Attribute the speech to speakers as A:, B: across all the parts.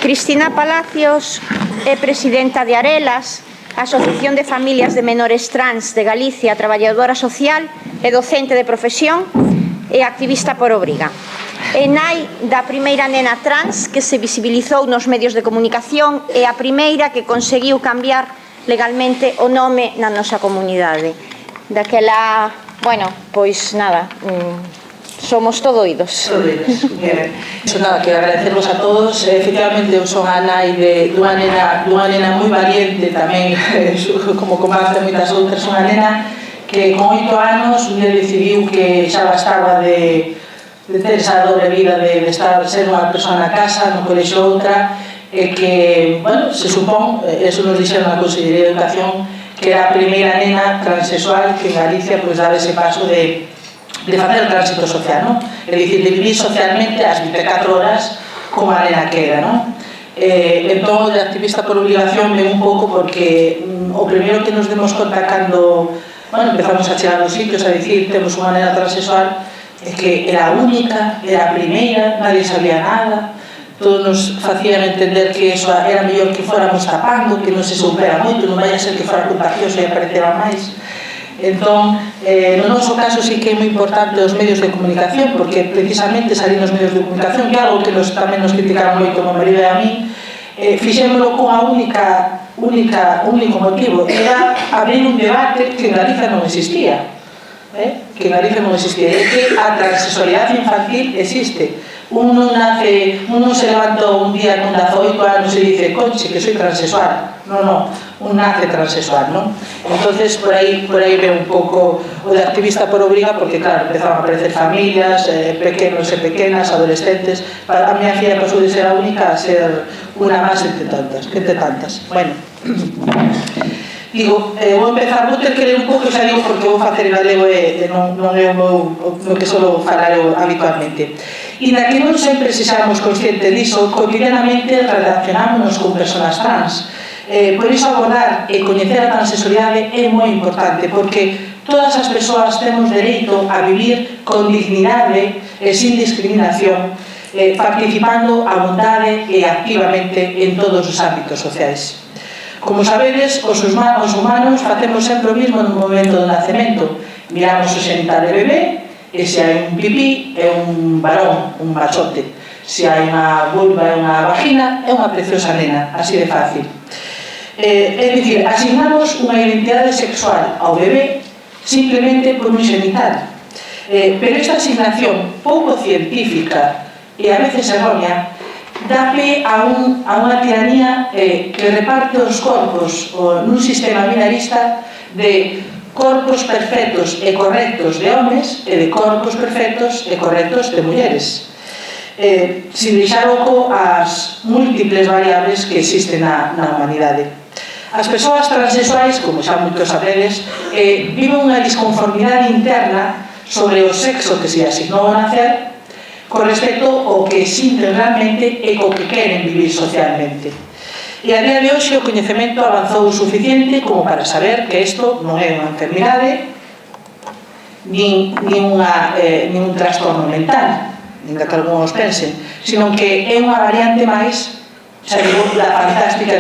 A: Cristina Palacios é presidenta de Arelas, Asociación de Familias de Menores Trans de Galicia, traballadora social e docente de profesión e activista por obriga. É nai da primeira nena trans que se visibilizou nos medios de comunicación e a primeira que conseguiu cambiar legalmente o nome na nosa comunidade. Daquela, bueno, pois nada, somos todo oídos.
B: Nada, quero agradecervos a todos. Efectivamente, eu son a nai dunha nena moi valiente tamén, como comparte moitas outras, unha nena que con 8 anos un día decidiu que xa bastaba de ter esa dobre vida de ser unha persona na casa, no colexo outra, e que, bueno, se supón, eso nos dixeron na Consellería de Educación, que era a primeira nena transexual que en Galicia pues daba ese paso de facer o tránsito social, non? É dicir, de vivir socialmente as 24 horas como a nena que era, non? Entón, de activista por obligación ven un pouco porque o primeiro que nos demos conta cando, bueno, empezamos a chegar nos sitios a dicir temos unha nena transexual, é que era a única, era a primeira, nadie sabía nada, todos nos facían entender que eso era mellor que fóramos tapando, que non se soupera moito, non vai a ser que fora contagioso e aparecera máis. Entón, no noso caso sí que é moi importante os medios de comunicación, porque precisamente salir nos medios de comunicación, que é algo que tamén nos criticaron moito o marido e a mí, fixémolo cunha único motivo, era abrir un debate que en Galicia non existía, que en Galicia non existía, é que a transexualidade infantil existe. Un non se levanta un día con 18 anos e dice, conche, que soy transexual. Non, un nace transexual, non? Entonces, por aí ve un pouco o de activista por obriga, porque, claro, empezaron a aparecer familias, pequenos e pequenas, adolescentes. A miña filla pasou de ser a única a ser unha máis entre tantas. Bueno, digo, vou empezar, vou ter que ler un pouco, xa digo, porque vou facer galego e non é o que solo falar habitualmente. E na que non sempre se xamos conscientes diso, cotidianamente relacionámonos con persoas trans. Por iso abordar e coñecer a transexualidade é moi importante, porque todas as persoas temos dereito a vivir con dignidade e sin discriminación, participando a vontade e activamente en todos os ámbitos sociais. Como sabedes, os humanos facemos sempre o mismo no momento do nacemento. Miramos o xenital de bebé, e se hai un pipí é un varón, un machote. Se hai unha vulva e unha vagina é unha preciosa nena, así de fácil. É dicir, asignamos unha identidade sexual ao bebé simplemente por un xenital. Pero esta asignación pouco científica e a veces errónea dá pé a unha tiranía que reparte os corpos nun sistema binarista de corpos perfectos e correctos de homes e de corpos perfectos e correctos de mulleres, sin deixar oco as múltiples variables que existen na humanidade. As persoas transexuais, como xa moitos sabedes, viven unha disconformidade interna sobre o sexo que se asignou ao nacer con respecto ao que sinten realmente e co que queren vivir socialmente. E a día de hoxe o coñecemento avanzou o suficiente como para saber que isto non é unha enfermidade nin un trastorno mental, nin que algúns pensen, sino que é unha variante máis, xa digo, da fantástica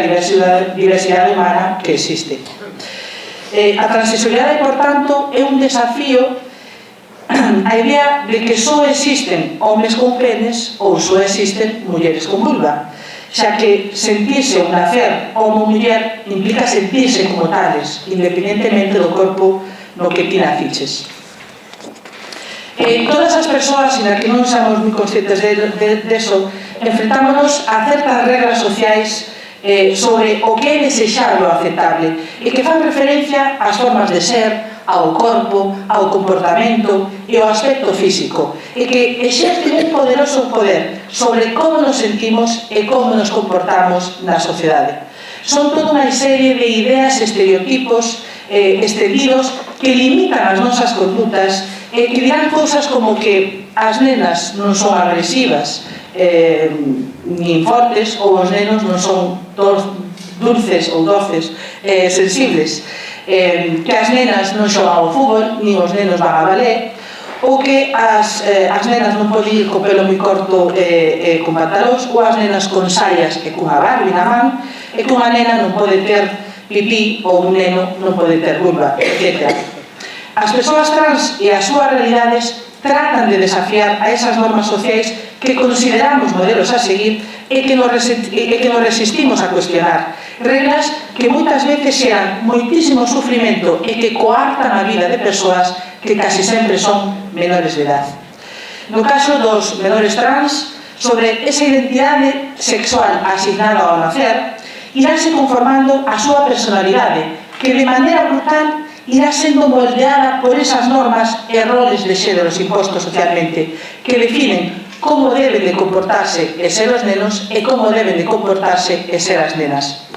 B: diversidade humana que existe. A transexualidade, por tanto, é un desafío a idea de que só existen homes con penes ou só existen mulleres con vulva, xa que sentirse ou nacer homo ou muller implica sentirse como tales, independentemente do corpo no que ti naciches. Todas as persoas, sin que non somos moi conscientes deso, enfrentámonos a certas regras sociais sobre o que é desexable ou aceptable e que fan referencia ás formas de ser, ao corpo, ao comportamento e ao aspecto físico, e que exercen un poderoso poder sobre como nos sentimos e como nos comportamos na sociedade. Son toda unha serie de ideas, estereotipos, estendidos que limitan as nosas condutas e que dirán cousas como que as nenas non son agresivas nin fortes, ou os nenos non son dulces ou doces, sensibles, que as nenas non xogan ao fútbol, nin os nenos van a ballet, ou que as nenas non poden ir co pelo moi corto con pantalóns, ou as nenas con saias e cunha Barbie na man, e que unha nena non pode ter pipí ou un neno non pode ter vulva, etc. As persoas trans e as súas realidades tratan de desafiar a esas normas sociais que consideramos modelos a seguir e que nos resistimos a cuestionar. Reglas que moitas veces xeran moitísimo sufrimento e que coartan a vida de persoas que casi sempre son menores de edad. No caso dos menores trans, sobre esa identidade sexual asignada ao nacer, irase conformando a súa personalidade, que de maneira brutal irá sendo moldeada por esas normas e roles de xéneros impostos socialmente, que definen como deben de comportarse e ser os nenos e como deben de comportarse e ser as nenas.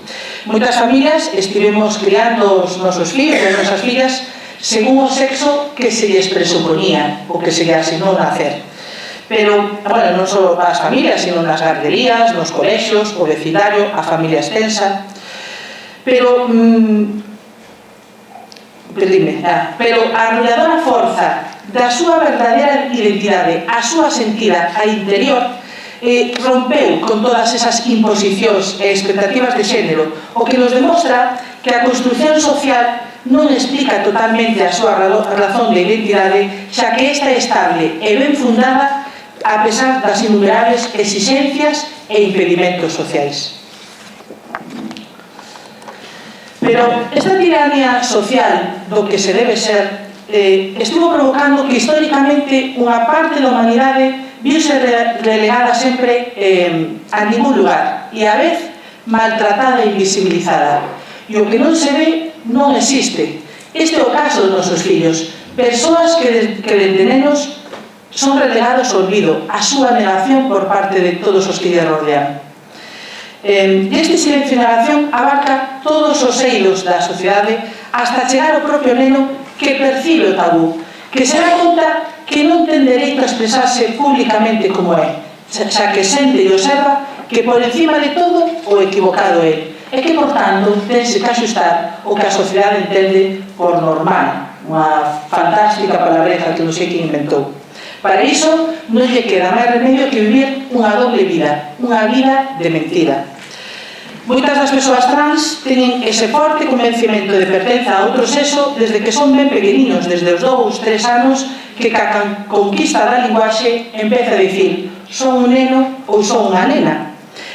B: Moitas familias estivemos criando os nosos fillos e as nosas fillas según o sexo que se lles presuponía ou que se lles asignou nacer. Pero, bueno, non só as familias, sino nas garderías, nos colexios, o vecindario, a familia extensa. Pero a arrolladora forza da súa verdadeira identidade, a súa sentida a interior, rompeu con todas esas imposicións e expectativas de xénero, o que nos demostra que a construción social non explica totalmente a súa razón de identidade, xa que esta é estable e ben fundada a pesar das innumerables exixencias e impedimentos sociais. Pero esta tiranía social do que se debe ser estuvo provocando que históricamente unha parte da humanidade viuse relegada sempre a ningún lugar e a vez maltratada e invisibilizada. E o que non se ve non existe. Este é o caso dos nosos fillos, persoas que dende nenos son relegados ao olvido, a súa negación por parte de todos os que lle rodean. Este silencio e negación abarca todos os eidos da sociedade hasta chegar ao propio neno que percibe o tabú, que se dá conta que non ten dereito a expresarse públicamente como é, xa que sente e observa que por encima de todo o equivocado é, e que, por tanto, tense que axustar o que a sociedade entende por normal, unha fantástica palabreja que non sei quen inventou. Para iso non lle queda máis remedio que vivir unha doble vida, unha vida de mentira. Moitas das persoas trans teñen ese forte convencimento de pertenza a outro sexo desde que son ben pequeninos, desde os 2, 3 anos, que ca conquista da linguaxe empeza a dicir son un neno ou son unha nena.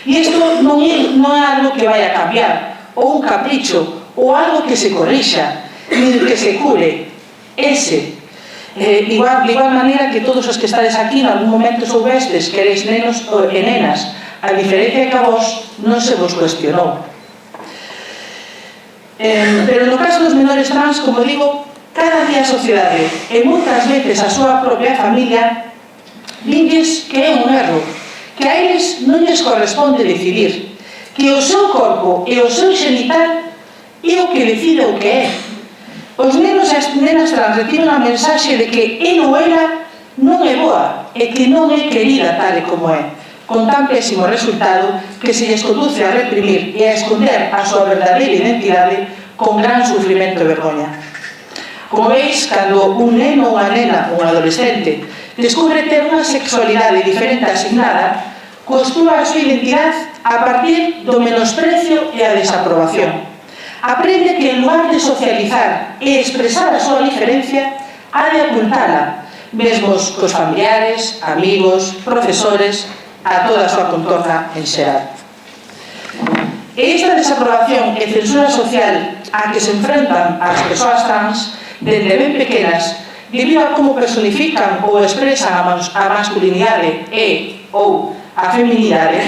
B: E isto non é algo que vai a cambiar, ou un capricho, ou algo que se corrixa, nin que se cure. De igual maneira que todos os que estades aquí en algún momento soubestes que eres nenos e nenas, a diferencia é que a vos non se vos cuestionou. Pero no caso dos menores trans, como digo, cada día a sociedade e moitas veces a súa propia familia dinlles que é un erro, que a eles non lles corresponde decidir, que o seu corpo e o seu xenital é o que decide o que é. Os nenos e as nenas trans reciben a mensaxe de que el ou ela non é boa e que non é querida tal e como é, con tan pésimo resultado que se lles conduce a reprimir e a esconder a súa verdadeira identidade con gran sufrimento e vergoña. Como veis, cando un neno ou unha nena ou un adolescente descubre ter unha sexualidade diferente asignada, construa a súa identidade a partir do menosprecio e a desaprobación. Aprende que en lugar de socializar e expresar a súa diferencia, ha de ocultala, mesmos cos familiares, amigos, profesores, a toda a súa contorna en xeral. E esta desaprobación e censura social a que se enfrentan as persoas trans dende ben pequenas, debido a como personifican ou expresan a masculinidade e ou a feminidade,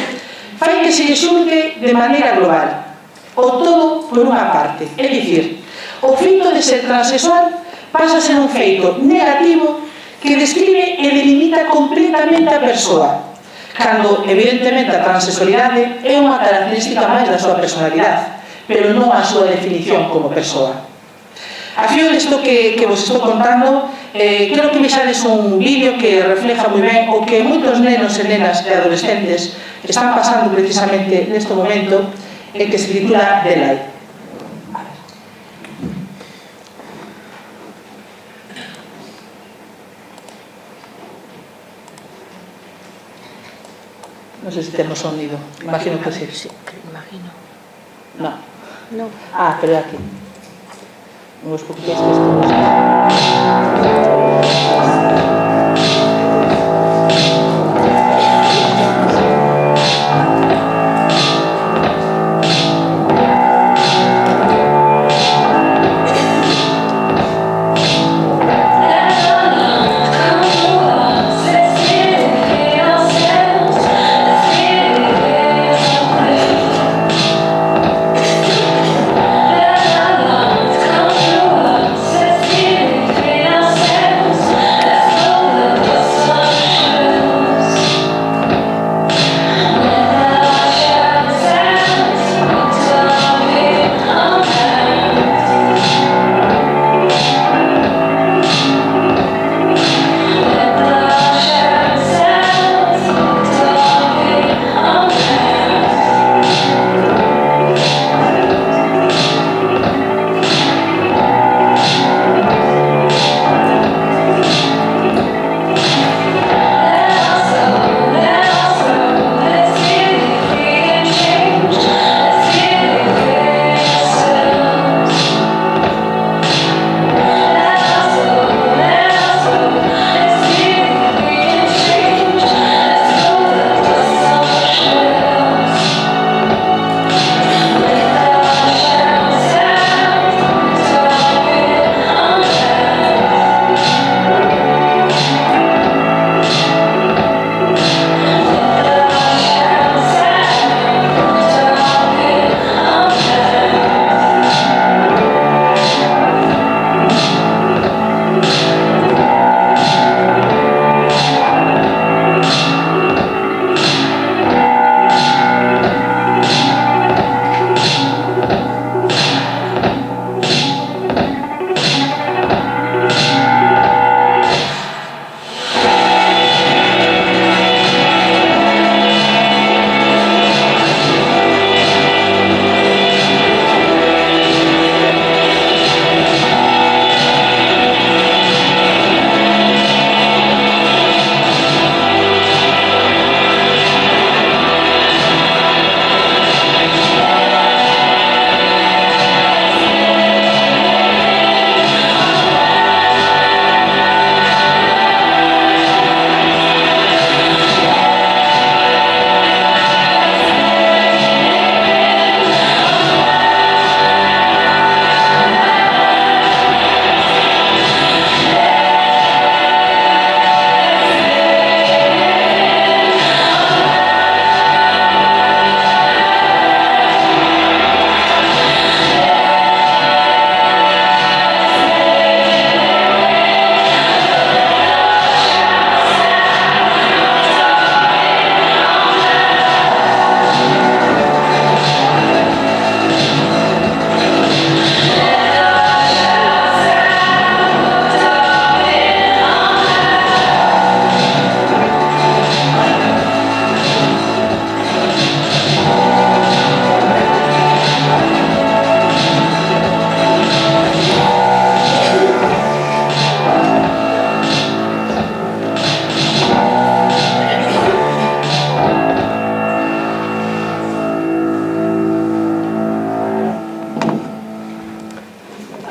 B: fai que se lle xulgue de maneira global, o todo por unha parte. É dicir, o feito de ser transexual pasa a ser un feito negativo que describe e delimita completamente a persoa, cando, evidentemente, a transexualidade é unha característica máis da súa personalidade, pero non a súa definición como persoa. A fío desto que vos estou contando, creo que vexades un vídeo que refleja moi ben o que moitos nenos e nenas e adolescentes están pasando precisamente neste momento, e que se titula Daylight. Non sei se temos sonido. Imagino que sí.
A: Sí, imagino.
B: No.
A: No.
B: Ah, pero é aquí. Uns poquitos que estamos.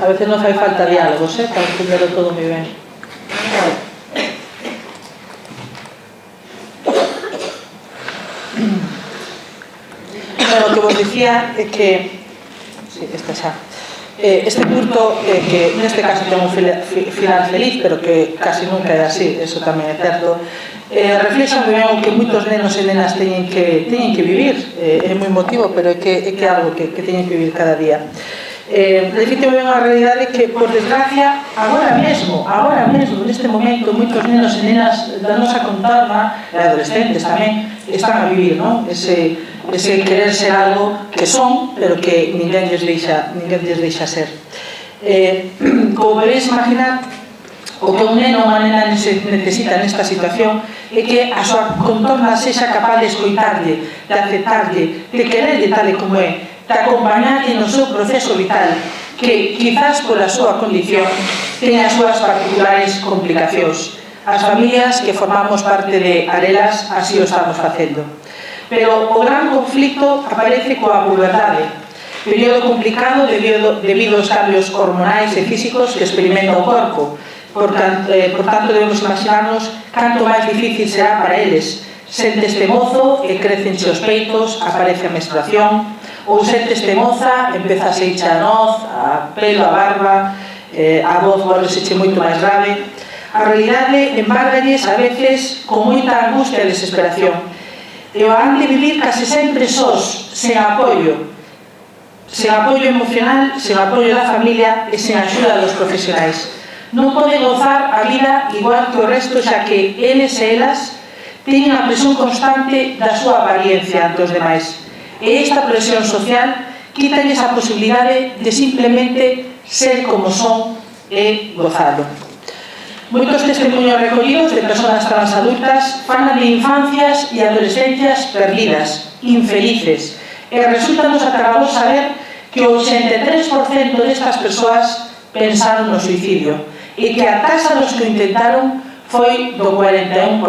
B: A veces non fai falta diálogos, para entenderlo todo moi ben. Bueno, o que vos dicía é que esta xa este curto, que neste caso ten un final feliz, pero que casi nunca é así, eso tamén é certo, reflexa moi ben o que moitos nenos e nenas teñen que vivir. É moi emotivo, pero é que é algo que teñen que vivir cada día. Refite moi ben a realidade que, por desgracia, agora mesmo, neste momento, moitos nenos e nenas da nosa contorna, e adolescentes tamén, están a vivir, non? Ese querer ser algo que son, pero que ninguén lles deixa ser. Como podedes imaginar, o que un neno ou unha nena necesita nesta situación é que a súa contorna sexa capaz de escoitarlle, de aceptarlle, de quererlle tal e como é, de acompañarlle no seu proceso vital, que quizás pola súa condición teña as súas particulares complicacións. As familias que formamos parte de Arelas así o estamos facendo. Pero o gran conflicto aparece coa puberdade, período complicado debido aos cambios hormonais e físicos que experimenta o corpo. Por tanto, debemos imaginarnos canto máis difícil será para eles. Senteste mozo e crecenche os peitos, aparece a menstruación, ou senteste moza, empeza a seiche a noz, a pelo, a barba, a voz volveseche moito máis grave. A realidade embárgalles a veces con moita angustia e desesperación. E o han de vivir case sempre sós, sen apoio emocional, sen apoio da familia e sen axuda dos profesionais. Non poden gozar a vida igual que o resto, xa que eles e elas teñen a presión constante da súa apariencia ante os demais. E esta presión social quítalles a posibilidade de simplemente ser como son e gozalo. Moitos testemunhos recollidos de persoas trans adultas falan de infancias e adolescencias perdidas, infelices, e resulta-nos aterrador saber que o 83% destas persoas pensaron no suicidio e que a taxa dos que o intentaron foi do 41%,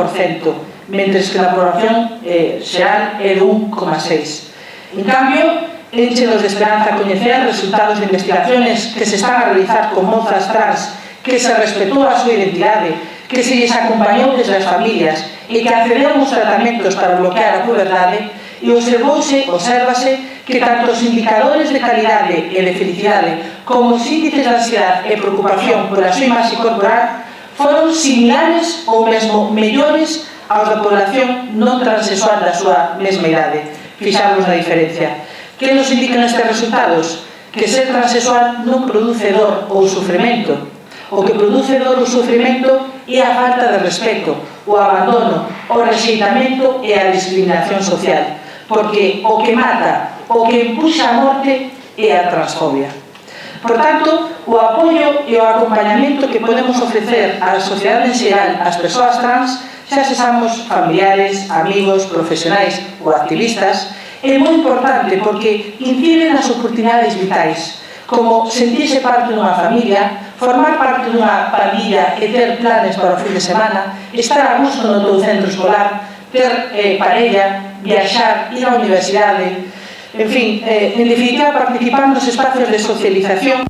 B: mentres que na población xeral é do 1,6%. En cambio, enchenos de esperanza coñecer resultados de investigaciones que se están a realizar con mozas trans que se respetou a súa identidade, que se lles acompañou desde as familias e que accederon aos tratamentos para bloquear a puberdade, e obsérvase que tanto os indicadores de calidade e de felicidade como os índices de ansiedade e preocupación pola súa imaxe corporal foron similares ou mesmo mellores aos da población non transexual da súa mesma idade. Fixamos na diferencia. Que nos indican estes resultados? Que ser transexual non produce dor ou sufrimento. O que produce dor ou sufrimento é a falta de respeto, o abandono, o rexeitamento e a discriminación social, porque o que mata, o que empuxa a morte é a transfobia. Por tanto, o apoio e o acompañamento que podemos ofrecer á sociedade en xeral ás persoas trans, xa sexamos familiares, amigos, profesionais ou activistas, é moi importante porque incide nas oportunidades vitais, como sentirse parte dunha familia, formar parte dunha pandilla e ter planes para o fin de semana, estar a gusto no teu centro escolar, ter parella, viaxar, ir á universidade, en fin, en definitiva, participar nos espacios de socialización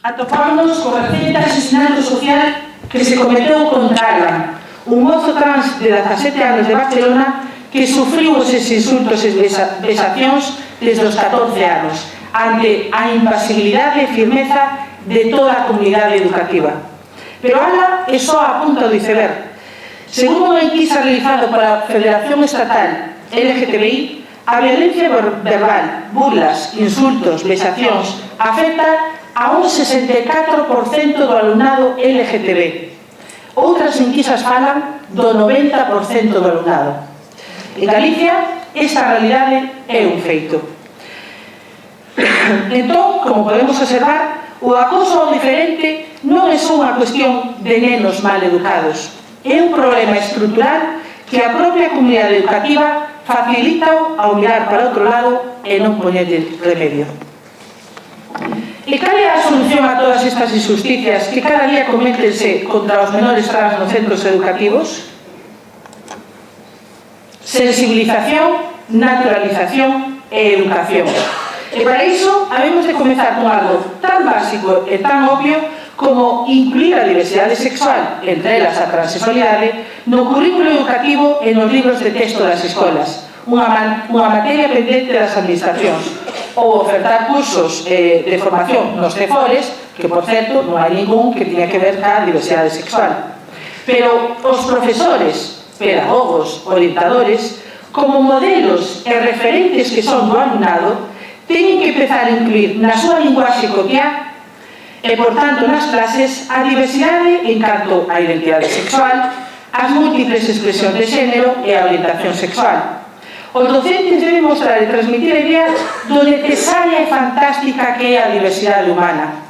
B: atopámonos co recente asesinato social que se cometeu contra Alan, un mozo trans de 17 anos de Barcelona que sufriu eses insultos e vexacións desde os 14 anos, ante a impasibilidade e firmeza de toda a comunidade educativa. Pero Alan é só a punta do iceberg. Según unha enquisa realizado pola Federación Estatal LGTBI, a violencia verbal, burlas, insultos, vexacións afecta a un 64% do alumnado LGTB. Outras enquisas falan do 90% do alumnado. En Galicia, esta realidade é un feito. Entón, como podemos observar, o acoso ao diferente non é só unha cuestión de nenos mal educados. É un problema estrutural que a propia comunidade educativa facilita ao mirar para outro lado e non poñerlle remedio. E cal é a solución a todas estas injusticias que cada día cométense contra os menores trans nos centros educativos? Sensibilización, naturalización e educación. E para iso, habemos de comezar con algo tan básico e tan obvio como incluir a diversidade sexual, entre elas a transexualidade, no currículo educativo e nos libros de texto das escolas, unha materia pendente das administracións, ou ofertar cursos de formación nos CEFORES, que, por certo, non hai ningún que tiña que ver ca diversidade sexual. Pero os profesores, pedagogos, orientadores, como modelos e referentes que son do alumnado, teñen que empezar a incluir na súa linguaxe cotiá e, por tanto, nas clases, a diversidade en canto a identidade sexual, as múltiples expresións de xénero e a orientación sexual. Os docentes deben mostrar e transmitir a idea do necesaria e fantástica que é a diversidade humana,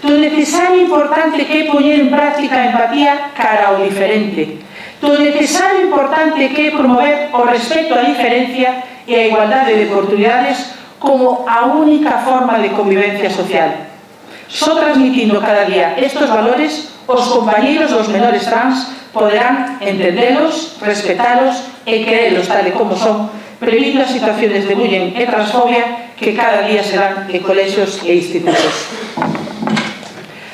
B: do necesario e importante que é poñer en práctica a empatía cara ao diferente, do necesario e importante que é promover o respeto á diferencia e a igualdade de oportunidades como a única forma de convivencia social. Só transmitindo cada día estes valores, os compañeiros dos menores trans poderán entendelos, respetalos e querelos tal e como son, previndo as situaciones de bullying e transfobia que cada día se dan en colexios e institutos.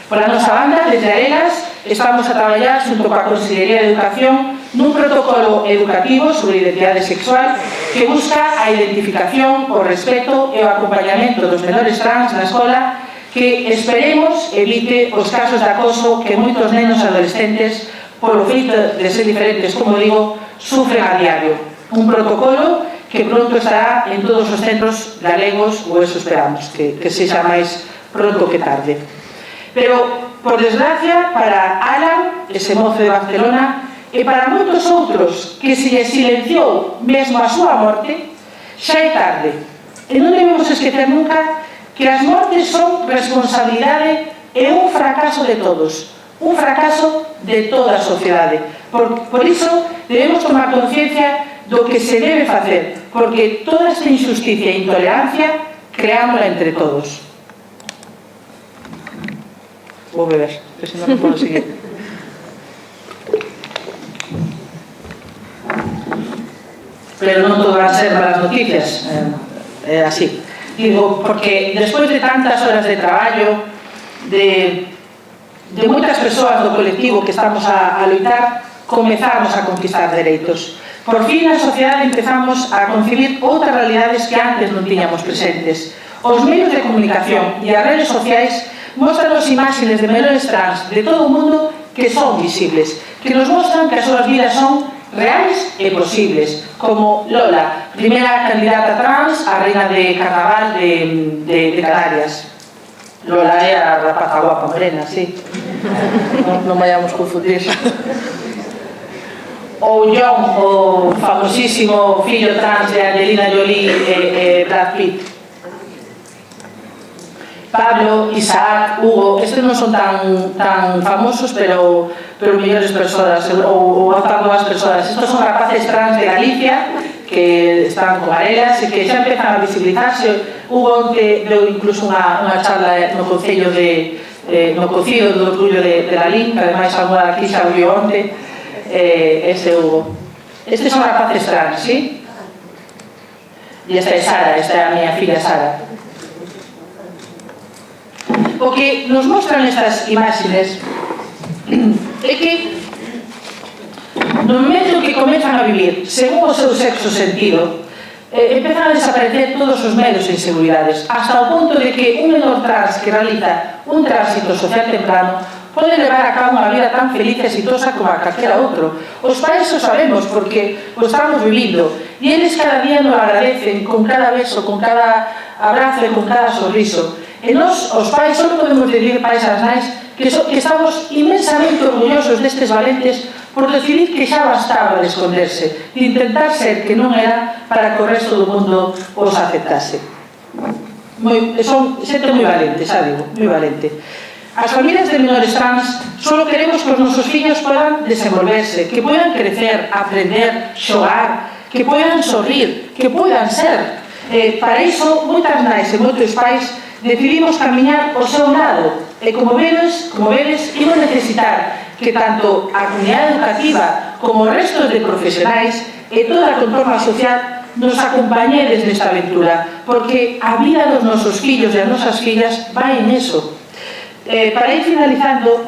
B: Pola nosa banda, desde Arelas, estamos a traballar xunto coa Consellería de Educación nun protocolo educativo sobre identidade sexual que busca a identificación, o respeto e o acompañamento dos menores trans na escola que esperemos evite os casos de acoso que moitos nenos e adolescentes, polo feito de ser diferentes, como digo, sufren a diario. Un protocolo que pronto estará en todos os centros galegos, ou eso esperamos, que sexa máis pronto que tarde. Pero, por desgracia, para Alan, ese mozo de Barcelona, e para moitos outros que se lle silenciou mesmo a súa morte, xa é tarde. E non debemos esquecer nunca que as mortes son responsabilidade e un fracaso de todos, un fracaso de toda a sociedade. Por iso debemos tomar conciencia do que se debe facer, porque toda esta injusticia e intolerancia creámola entre todos. Vou beber, que senón non podo seguir. Pero non todo van a ser malas noticias, é así. Digo, porque despois de tantas horas de traballo, de moitas persoas do colectivo que estamos a loitar, comezamos a conquistar dereitos. Por fin, na sociedade empezamos a concebir outras realidades que antes non tiñamos presentes. Os medios de comunicación e as redes sociais mostran as imaxes de menores trans de todo o mundo que son visibles, que nos mostran que as súas vidas son reais e posibles, como Lola, primeira candidata trans a reina de carnaval de Canarias. Lola é a rapaza guapa morena, sí. Non vayamos confundir. Ou John, o famosísimo fillo trans de Angelina Jolie e Brad Pitt. Pablo, Isaac, Hugo, estes non son tan famosos, pero mellores persoas, ou tan boas persoas. Estes son rapaces trans de Galicia que están con Arelas e que xa empezan a visibilizarse. Hugo onte deu incluso unha charla no Concello no Cocido do Orgullo de Lalín, que ademais alguna aquí xa viu onte, ese Hugo. Estes son rapaces trans, sí? E esta é Sara, esta é a miña filla Sara. O que nos mostran estas imágenes é que no momento que comezan a vivir según o seu sexo sentido, empezan a desaparecer todos os medos e inseguridades, hasta o punto de que un menor trans que realiza un tránsito social temprano pode levar a cabo unha vida tan feliz e exitosa como a calquera outro. Os pais o sabemos porque o estamos vivindo e eles cada día nos agradecen con cada beso, con cada abrazo e con cada sorriso. E nós, os pais, só podemos decir pais ás nais que estamos inmensamente orgullosos destes valentes por decidir que xa bastaba de esconderse, de intentar ser que non era para que o resto do mundo os aceptase. Son xente moi valente, xa digo, moi valente. As familias de menores trans só queremos que os nosos fillos podan desenvolverse, que podan crecer, aprender, xogar, que podan sorrir, que podan ser. Para iso, moitas nais e moitos pais decidimos camiñar ao seu lado e como vedes, imos necesitar que tanto a comunidade educativa como os restos de profesionais e toda a contorna social nos acompañedes nesta aventura, porque a vida dos nosos fillos e as nosas fillas vai en eso. Para ir finalizando,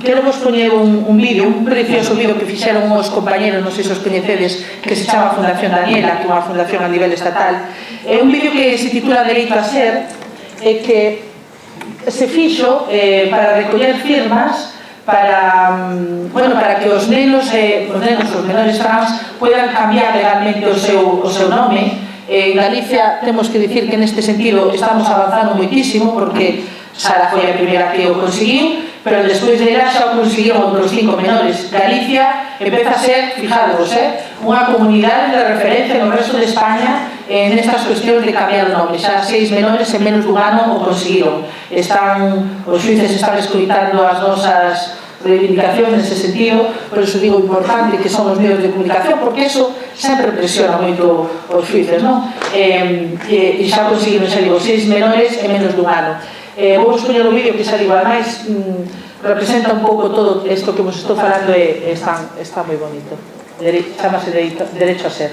B: quero vos poñer un vídeo, un precioso vídeo que fixeron os compañeros, non sei se os coñecedes, que se chama Fundación Daniela, que é unha fundación a nivel estatal. É un vídeo que se titula Dereito a Ser, que se fixo para recoller firmas para que os nenos, os menores trans, poidan cambiar legalmente o seu nome. En Galicia temos que dicir que neste sentido estamos avanzando moitísimo porque Sara foi a primeira que o conseguiu, pero despois dela xa o conseguiron outros 5 menores. Galicia empeza a ser, fijadvos, unha comunidade de referencia no resto de España nestas cuestións de cambiar o nome. Xa 6 menores en menos dun ano o conseguiron. Os xuíces están escoitando as nosas reivindicacións nese sentido, por eso digo importante que son os medios de comunicación, porque eso sempre presiona moito os xuíces, non? E xa conseguiron, xa digo, 6 menores en menos dun ano. Vou escoller o vídeo que xa digo, ademais representa un pouco todo isto que vos estou falando e está moi bonito. Chámase Derecho a Ser.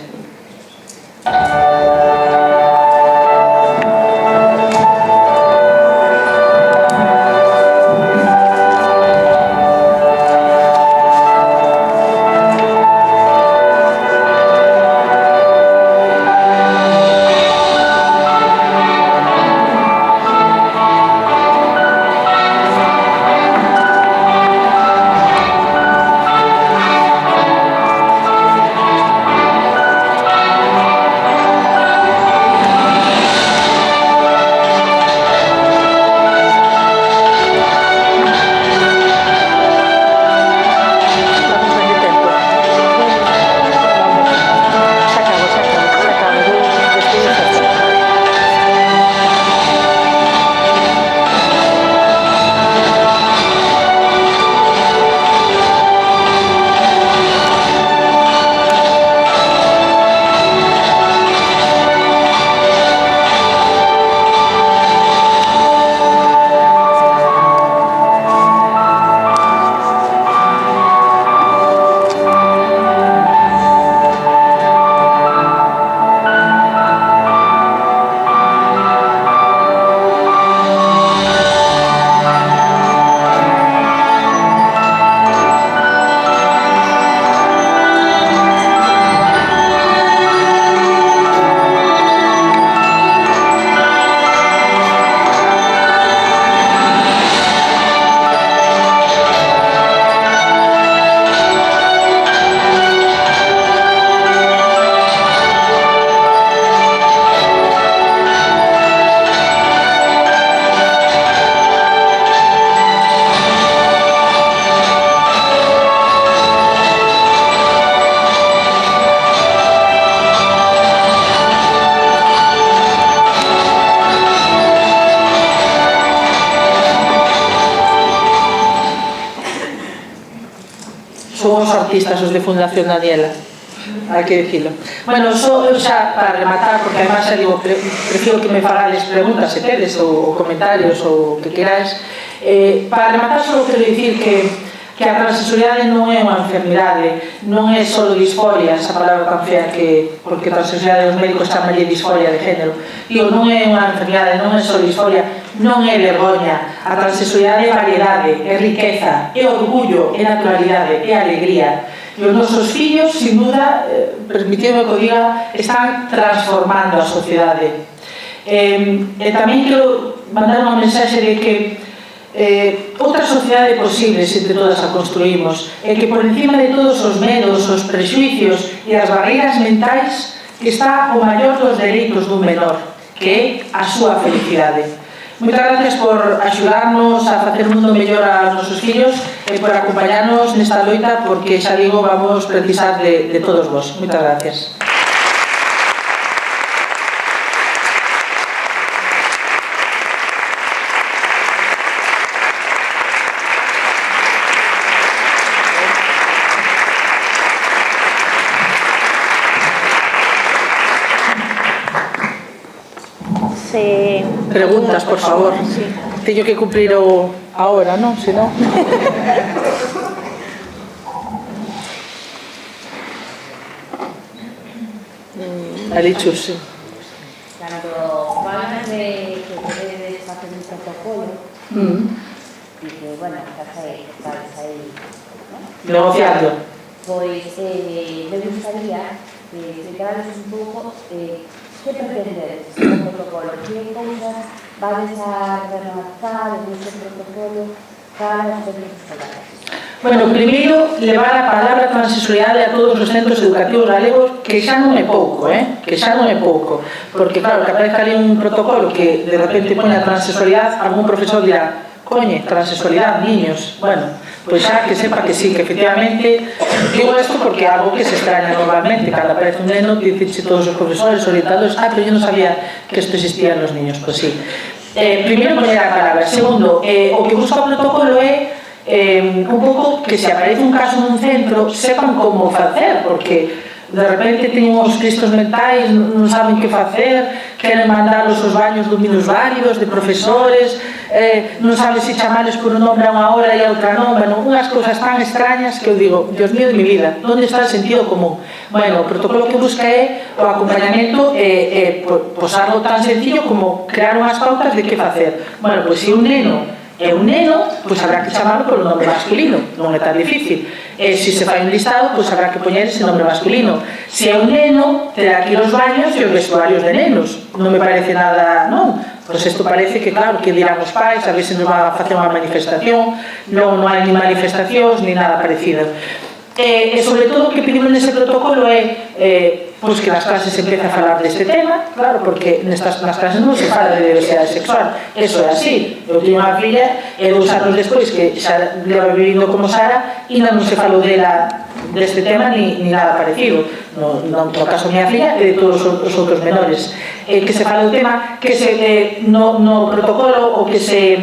B: Son os artistas, os de Fundación Daniela, hai que dicilo. Bueno, xa para rematar, porque además xa digo, prefiro que me fagades preguntas se tedes ou comentarios ou que queráis. Para rematar só quero dicir que que a transexualidade non é unha enfermidade, non é só disforia, esa palabra tan fea que, porque a transexualidade os médicos chamanlle disforia de género. Digo, non é unha enfermidade, non é só disforia, non é vergoña. A transexualidade é variedade, é riqueza, é orgullo, é naturalidade, é alegría. E os nosos fillos, sin duda, permitidme que o diga, están transformando a sociedade. E tamén quero mandar unha mensaxe de que outra sociedade posible se entre todas a construímos e que por encima de todos os medos, os prexuicios e as barreiras mentais está o maior dos dereitos dun menor, que é a súa felicidade. Moitas gracias por axudarnos a facer un mundo mellor aos nosos fillos e por acompañarnos nesta loita, porque xa digo, vamos precisar de todos vos. Moitas gracias. Preguntas, por favor. Sí. Teño que cumplir a hora, non? Se non... Ali chuse.
C: Cando falas de que podedes facer un protocolo, dice, bueno, estás aí,
B: negociando.
C: Pois, me gustaría que explicaras un pouco que pretendedes o protocolo, que cousas vades a remarcar neste protocolo para os centros escolares.
B: Bueno, primeiro, levar a palabra transexualidade a todos os centros educativos galegos, que xa non é pouco, que xa non é pouco, porque claro, que aparezca ali un protocolo que de repente pone a transexualidade, algún profesor dirá, coñe, transexualidade, niños, bueno, pois xa que sepa que sí, que efectivamente digo isto porque é algo que se extraña normalmente, cando aparece un neno dicenche todos os profesores, orientadores, pero eu non sabía que isto existía nos niños, pois sí. Primeiro poner a palabra, segundo, o que busca o protocolo é un pouco que se aparece un caso nun centro sepan como facer, porque de repente teñen uns cristos mentais, non saben que facer, queren mandalos aos baños do minusválidos, de profesores, non saben se chamales por un nombre a unha hora e a outra non, bueno, unhas cousas tan extrañas que eu digo, Dios mío de mi vida, onde está o sentido común? Bueno, o protocolo que busca é o acompañamento e posarlo tan sencillo como crear unhas pautas de que facer. Bueno, pois se un neno é un neno, pois habrá que chamarlo por un nombre masculino, non é tan difícil. E se se fai un listado, pois habrá que poñer ese nombre masculino. Se é un neno, terá que ir aos baños e os vestuarios de nenos. Non me parece nada, non? Pois isto parece que, claro, que dirán os pais, a ver se nos va a facer unha manifestación. Non hai ni manifestacións, ni nada parecido. E sobre todo o que pedimos nese protocolo é pois que nas clases se empece a falar deste tema, claro, porque nas clases non se fala de diversidade sexual, eso é así. Eu teño unha filla e 2 anos despois que xa leva vivindo como Sara e non se falou deste tema ni nada parecido, no caso da miña filla e de todos os outros menores, que se fala do tema, que se no protocolo o que se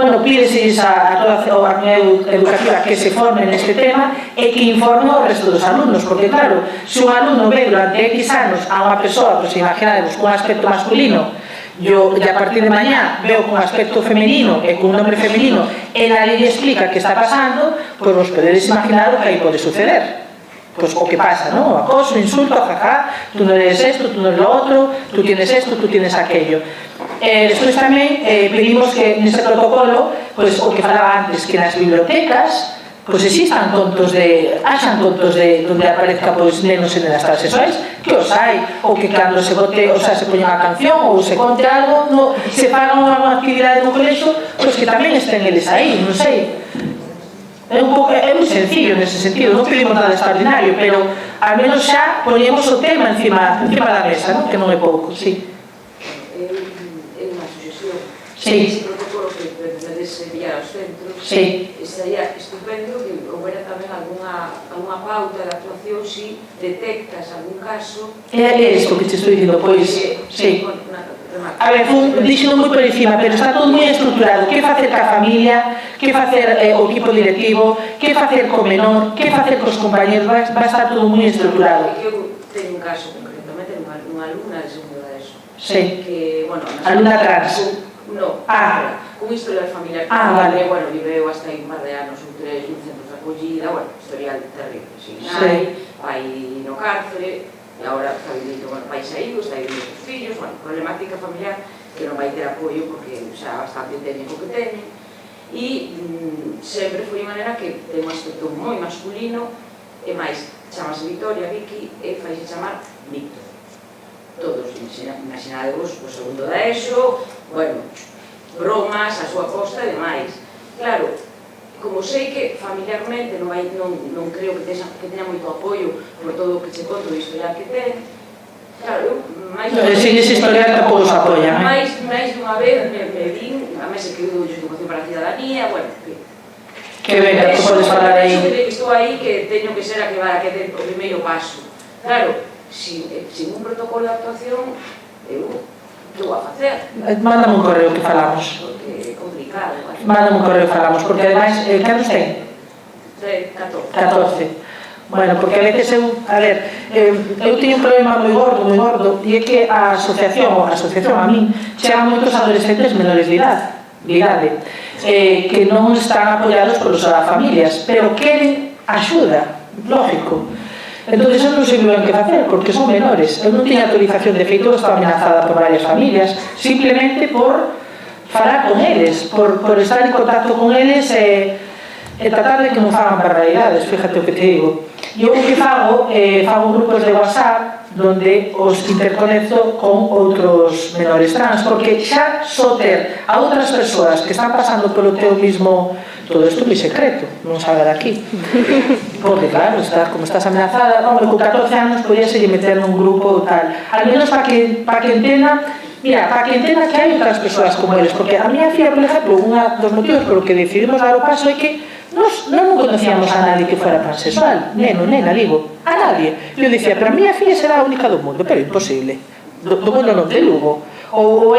B: pídese a toda a comunidade educativa que se forme neste tema e que informe ao resto dos alumnos, porque claro, se un alumno ve durante X anos a unha persoa, pois imaginadevos, con un aspecto masculino e a partir de mañá veo con aspecto femenino e con un nombre femenino e nadie lle explica que está pasando, pois vos podedes imaginar o que aí pode suceder. Pois o que pasa, ¿no? O acoso, insulto, jaja, tú non eres esto, tú non eres lo otro, tú tienes esto, tú tienes aquello. Despois tamén pedimos que nese protocolo, pois o que falaba antes, que nas bibliotecas pois existan contos de onde aparezca pois nenos e nenas transexuais, que os hai, ou que cando se bote, o sea, se poña unha canción ou se conte algo, se fagan unha actividade no colexo, pois que tamén estén eles aí, non sei. É moi sencillo nese sentido, non pedimos nada extraordinario, pero al menos xa poñemos o tema encima da mesa, non? Que non é pouco, sí.
D: É unha suxestión.
B: Sí.
D: Ese protocolo que pretendes enviar aos centros,
B: sí.
D: Estaría estupendo que houbera tamén algunha pauta de actuación se detectas algún caso.
B: É isto que te estou dicindo, pois, sí. A ver, dixendo moi por encima, pero está todo moi estruturado. Que facer ca familia, que facer o equipo directivo, que facer co menor, que facer cos compañeros, va estar todo moi estruturado.
D: Eu teño un caso concretamente, unha alumna de segundo da ESO.
B: Sí.
D: Que, bueno,
B: alumna trans.
D: No, con historial familiar.
B: Vale.
D: Bueno, viveu hasta aí un par de anos ou tres nun centro de acollida, bueno, historial terrible, sin nai, pai no cárcere, e agora está vivindo, bueno, pai saído, está vivindo os fillos, bueno, problemática familiar que non vai ter apoio porque xa bastante técnico que teñen, e sempre foi unha nena que ten un aspecto moi masculino, e máis, chamase Victoria, Vicky, e faixe chamar Víctor. Todos, imaginadevos, o segundo da ESO, bueno, bromas, a súa costa e demais. Claro, como sei que familiarmente non creo que teña moito apoio por todo o que che conto de historial que ten, claro, eu máis...
B: Sin ese historial tampouco se apoia,
D: máis dunha vez me vin, a mes que eu de Educación para a Cidadanía, bueno,
B: que venga, que podes falar aí.
D: Que estou aí, que teño que ser a que vai a que den o primeiro paso. Claro, sin un protocolo de actuación, que vou a facer?
B: Mándame un correo que falamos.
D: Porque é complicado.
B: Mándame un correo que falamos, porque ademais, que anos ten? 14. Bueno, porque a veces eu teño un problema moi gordo, e é que a asociación a min, chegan moitos adolescentes menores de idade, que non están apoiados polas familias, pero queren axuda, lógico. Entón, eu non sei ben que facer, porque son menores. Eu non teño autorización, de feito, estaba amenazada por varias familias, simplemente por falar con eles, por estar en contacto con eles e tratar de que non fagan barbaridades, fíjate o que te digo. E o que fago grupos de WhatsApp donde os interconecto con outros menores trans, porque xa só ter a outras persoas que están pasando polo teu mismo... Todo isto é moi secreto, non sabe daqui. Porque claro, como estás amenazada, con 14 anos podíase meter nun grupo ou tal. Al menos para que entenda, mira, para que entenda que hai outras persoas como eles, porque a miña filla, por exemplo, un dos motivos polo que decidimos dar o paso é que non conocíamos a nadie que fuera pansexual, nena, digo, a nadie. Eu dicía, pero a miña filla será a única do mundo, pero imposible. Do mundo non, de Lugo. Eu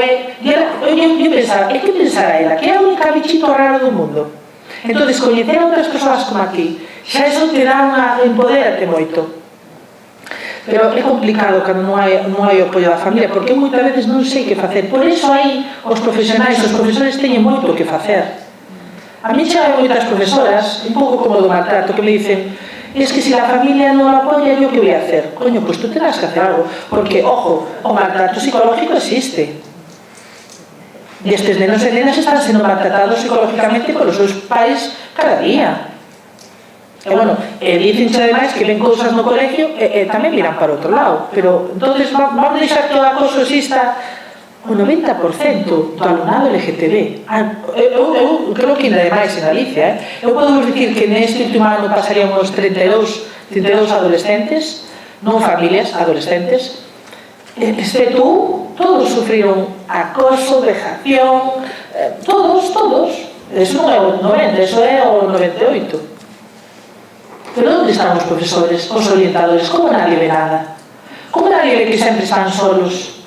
B: pensaba, que pensará ela? Que é a única bichito raro do mundo? Entón, coñecer a outras persoas como aquí, xa eso te dá empodérate moito. Pero é complicado cando non hai apoio da familia, porque eu moitas veces non sei que facer. Por iso aí os profesores teñen moito que facer. A mí chegan moitas profesoras, un pouco como do maltrato, que me dicen, es que se a familia non o apoia, yo que voy a hacer? Coño, pues tú tendrás que hacer algo, porque, ojo, o maltrato psicológico existe. E estes nenos e nenas están sendo maltratados psicológicamente polos seus pais cada día. E, bueno, dicenche ademais que ven cousas no colegio e tamén miran para outro lado. Pero, entonces, vamos deixar que o acoso exista o 90% do alumnado LGTB. Eu creo que ainda demais en Galicia. Eu podo dicir que neste último ano pasarían uns 32 adolescentes, non familias, adolescentes, excepto todos sufriron acoso, vejación, todos. Eso non é o 90, eso é o 98. Pero onde están os profesores, os orientadores? Como nadie ve nada? Como nadie ve que sempre están solos?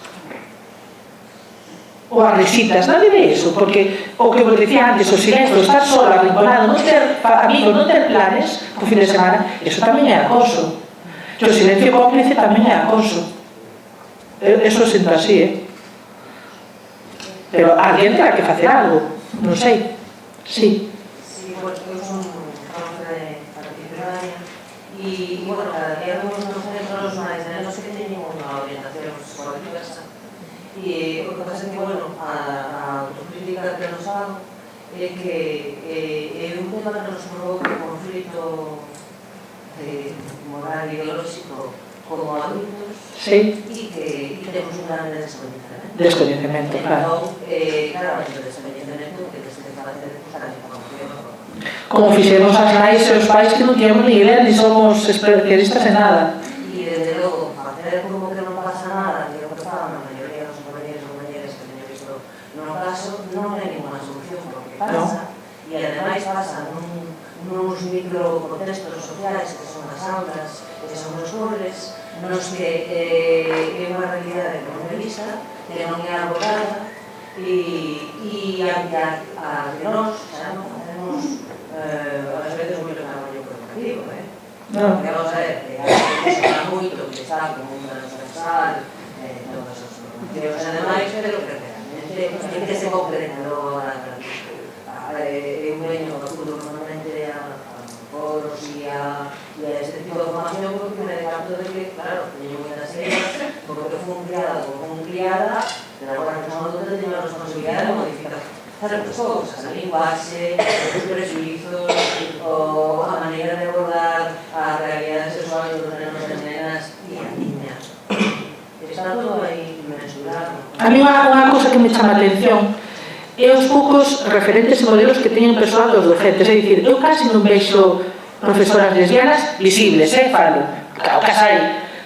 B: Ou as risitas, nadie ve eso, porque o que vos dicía antes, o silencio, estar solo, arrinconado, non ter amigos, non ter planes o fin de semana, eso tamén é acoso. E o silencio cómplice tamén é acoso. Eso sinto así, Pero alguén terá que facer algo, non sei. Sí.
E: Sí, bueno, eu son profesora de Cidadanía e, bueno, cada día vemos nos centros máis nenos que teñen unha orientación sexual diversa e o que pasa é que, bueno, a autocrítica que nos hago é que é un tema que nos provoca un conflito moral e ideolóxico como adultos e que temos un gran
B: descoñecemento, claro.
E: Entón, claramente o descoñecemento que tens que facer casi para
B: como fixemos as nais e os pais que non tiñamos ni idea, ni somos especialistas en nada.
E: E, desde logo, facer como que non pasa nada, que é o que faban a maioría dos compañeros e compañeras que teño visto no caso, non é ninguna solución, porque pasa, e ademais pasa nuns microcontextos sociais que son as aulas, que son os pobres, nos que é unha realidade que non é vista, que non é abordada, e a que nós xa non facemos ás veces moito traballo provocativo, porque vamos a ver, que se fala moito que está como un transversal, todas as formacións, ademais, pero que realmente en que se concreta logo eu veño normalmente a foros e a este tipo de formación porque me decanto de que, claro, teño moitas ideas porque fui criada pero agora que son adultos teño a responsabilidade de modificar as cousas, a linguaxe, os prejuizos, a maneira de abordar a realidade sexual dos nenos e nenas e a niña. Está todo aí mensurado.
B: A mí unha cousa que me chama a atención é os poucos referentes e modelos que teñen persoal dos docentes. É dicir, eu casi non vexo profesoras lesbianas visibles, falo. Claro, casi hai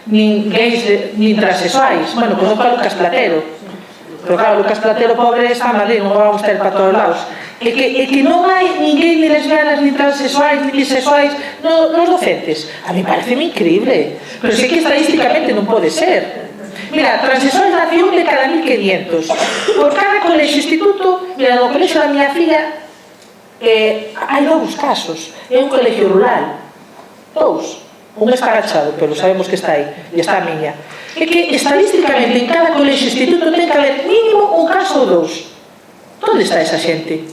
B: nin gays, nin transexuais. Bueno, conozco a Lucas Platero. Pero claro, Lucas Platero, pobre, está en Madrid, non o vamos ter para todos lados. E que non hai nin gay, nin lesbianas, nin transexuais, nin bisexuais nos docentes. A mí pareceme increíble. Pero sei que estadísticamente non pode ser. Mira, transexuais nació de cada 1500. Por cada colexo instituto, mira, no colexo da miña filla hai 2 casos. É un colexio rural. 2. Un está agachado, pero sabemos que está aí. E está a miña. É que estadísticamente en cada colexo instituto ten que haber mínimo un caso ou 2. Onde está esa xente?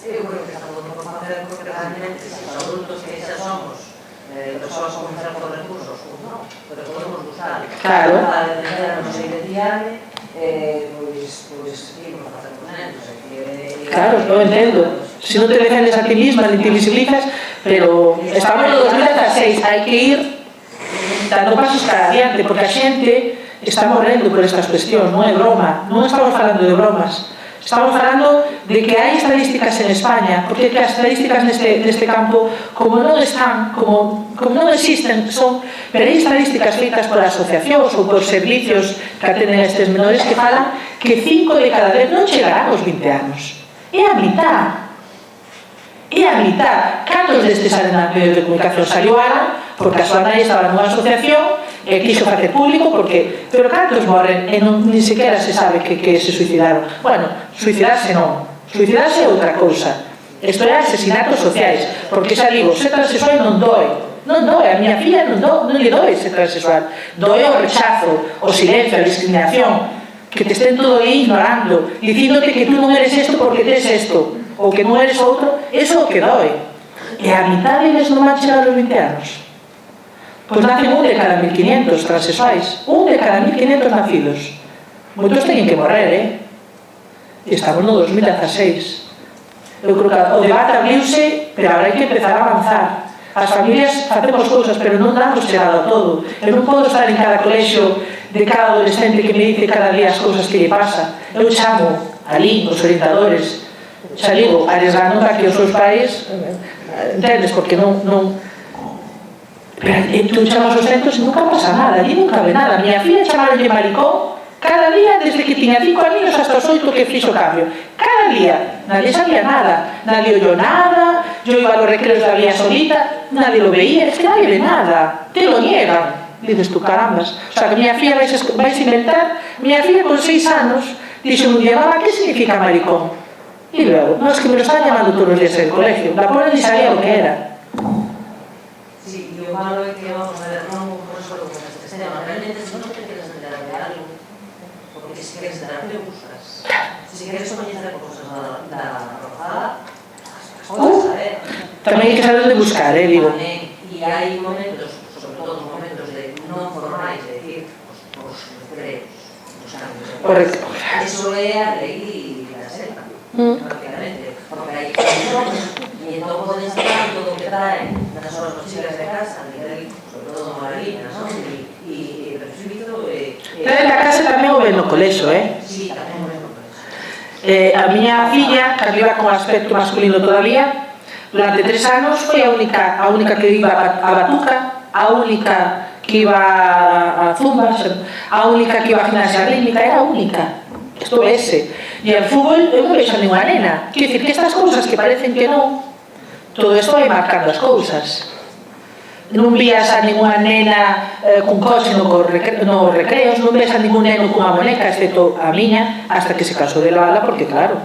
E: Eu creo que está todo por facer porque realmente os adultos que xa somos persoas con certos recursos, non, pero podemos buscar.
B: Claro.
E: Para defender a nosa identidade, pois, imos a facer con eles.
B: Claro, eu entendo. Se non te defendes a ti misma, ni te visibilizas, pero estamos no 2016, hai que ir dando pasos para adiante, porque a xente está morrendo por estas cuestións, non é broma, non estamos falando de bromas. Estamos falando de que hai estadísticas en España, porque as estadísticas neste campo, como non están, como non existen, pero hai estadísticas feitas por asociacións ou por servicios que atenden a estes menores que falan que 5 de cada 10 non chegarán aos 20 anos. É a mitad. É a mitad. Cantos destes salen na medio de comunicación? Salió Ana, porque a súa nai estaba nunha asociación e quixo facer público, pero cantos morren e ni sequera se sabe que se suicidaron. Bueno, suicidarse non. Suicidarse é outra cousa. Isto é asesinatos sociais, porque xa digo, ser transexual non doe. Non doe, a miña filla non lle doe ser transexual. Doe o rechazo, o silencio, a discriminación, que te estén todo aí ignorando, dicíndote que tú non eres isto porque tes isto, ou que non eres outro, eso é o que doe. E a mitad deles non van chegar aos 20 anos. Pois nacen un de cada 1500 transexuais, un de cada 1500 nacidos. Moitos teñen que morrer, E estamos no 2016. Eu creo que o debate abriuse, pero agora hai que empezar a avanzar. As familias facemos cousas, pero non damos chegado a todo. Eu non podo estar en cada colexio de cada adolescente que me dice cada día as cousas que lle pasa. Eu chamo ali os orientadores, xa digo, arriesgando a que os seus pais, entendes, porque non pero tú chamas os centros e nunca pasa nada, ali nunca ve nada. A miña filla chamaronlle maricón cada día desde que tiña 5 años hasta os 8 que fixo cambio. Cada día, nadie sabía nada, nadie oyó nada, yo iba a los recreos la vía solita, nadie lo veía, es que nadie ve nada, te lo niegan. Dices tú, carambas, o sea que miña filla vais a inventar. Miña filla con 6 anos dixo un día, mamá, ¿qué significa maricón? Y luego, no, es que me lo estaban llamando todos los días en el colegio, la pobre ni sabía lo que era.
E: Sí, yo malo es que vamos a ver, no por eso lo que se llama, realmente si no te quieres enterar de algo, porque si quieres enterar te buscas. Si quieres coñecer cosas da arrojada, podes saber.
B: Tamén hai que saber onde buscar, digo.
E: E hai momentos, sobre todo os momentos de non formais, é dicir, os recreos, os cambios.
B: Correcto.
E: Eso é a lei da selva, prácticamente, porque hai e entón poden sacar todo o que traen nas horas mochilas de casa, a nivel, sobre todo marinas, non? E prejuízo
B: Traen da casa tamén o ven no colexo,
E: Sí, tamén o ven no colexo.
B: A miña filla, que iba con aspecto masculino todavía, durante 3 anos foi a única que iba a batuca, a única que iba a zumba, a única que iba a gimnasia rítmica, era a única. Isto é ese. E al fútbol eu non vexo ninguna nena. Quero dicir que estas cousas que parecen que non, todo isto vai marcando as cousas. Non vías a ninguna nena cun coche no recreos, non ves a ningún neno cunha boneca, excepto a miña, hasta que se casou de Lala, porque claro,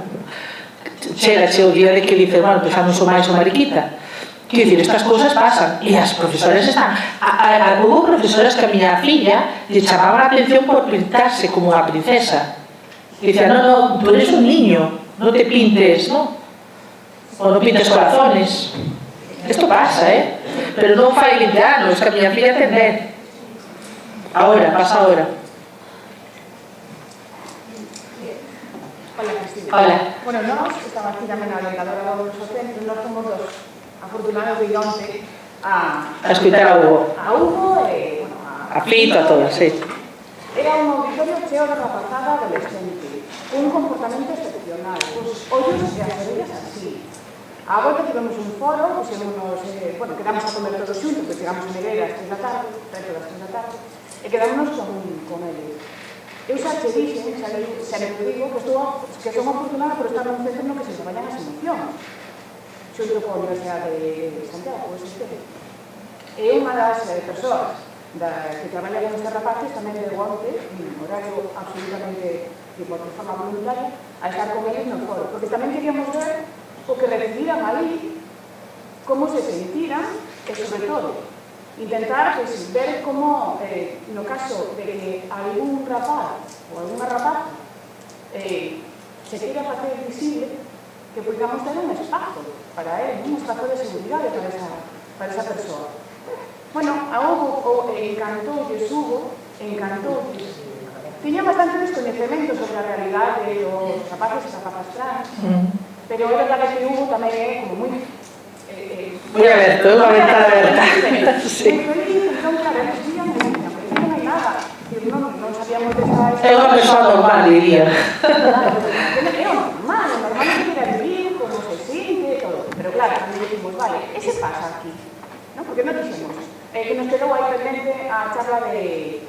B: chega o día de que dices, bueno, pues xa non son máis o mariquita. Quero dicir, estas cousas pasan, e as profesoras están... Houve profesoras que a miña filla lle chamaban a atención por pintarse como unha princesa. Y decía, no, tú eres un niño, no te pintes, ¿no? O no pintes corazones. Isto pasa, pero non fai 20 anos que a miña filla ten 10. Ahora, pasa ahora.
F: Hola, Cristina.
B: Hola.
F: Bueno, nós estamos aquí tamén na orientadora do noso centro, nós somos dos afortunados de ir onte a
B: escutar a Hugo.
F: A Hugo e, bueno,
B: A Fito, a todos, sí.
F: Era un auditorio cheo de rapazada adolescente, un comportamento excepcional, os ollos e as orellas así. A volta tivemos un foro, pusémonos, quedamos a comer todos xuntos, porque chegamos a Negueira às 3 da tarde, preto das 3 da tarde, e quedámonos con eles. Eu xa che dixen, xa me digo, que son afortunada por estar nun centro no que se traballan as emocións. Xunto con a Universidade de Santiago, e unha das persoas que traballa con estes rapaces tamén de onte, en horario absolutamente de forma voluntaria, a estar con eles no foro, porque tamén queríamos ver o que recibiran aí, como se sentiran, e sobre todo, intentar ver como, no caso de que algún rapaz ou alguna rapaza se queira facer visible, que podamos ter un espazo para él, un espazo de seguridade para esa persoa. Bueno, a Hugo encantoulle Hugo, tiña bastante descoñecemento sobre a realidade dos rapaces e rapazas trans, pero é verdade que Hugo tamén é como moi
B: aberto, unha ventana aberta.
F: Sí. Moi feliz, entón, claro, non hai nada, non sabíamos de esta...
B: É unha persoa normal, diría.
F: Claro, é normal que queira vivir, como se siente, todo, pero claro, tamén decimos, vale, ese pasa aquí, non? Porque non dixemos, que nos quedou aí pendente a charla de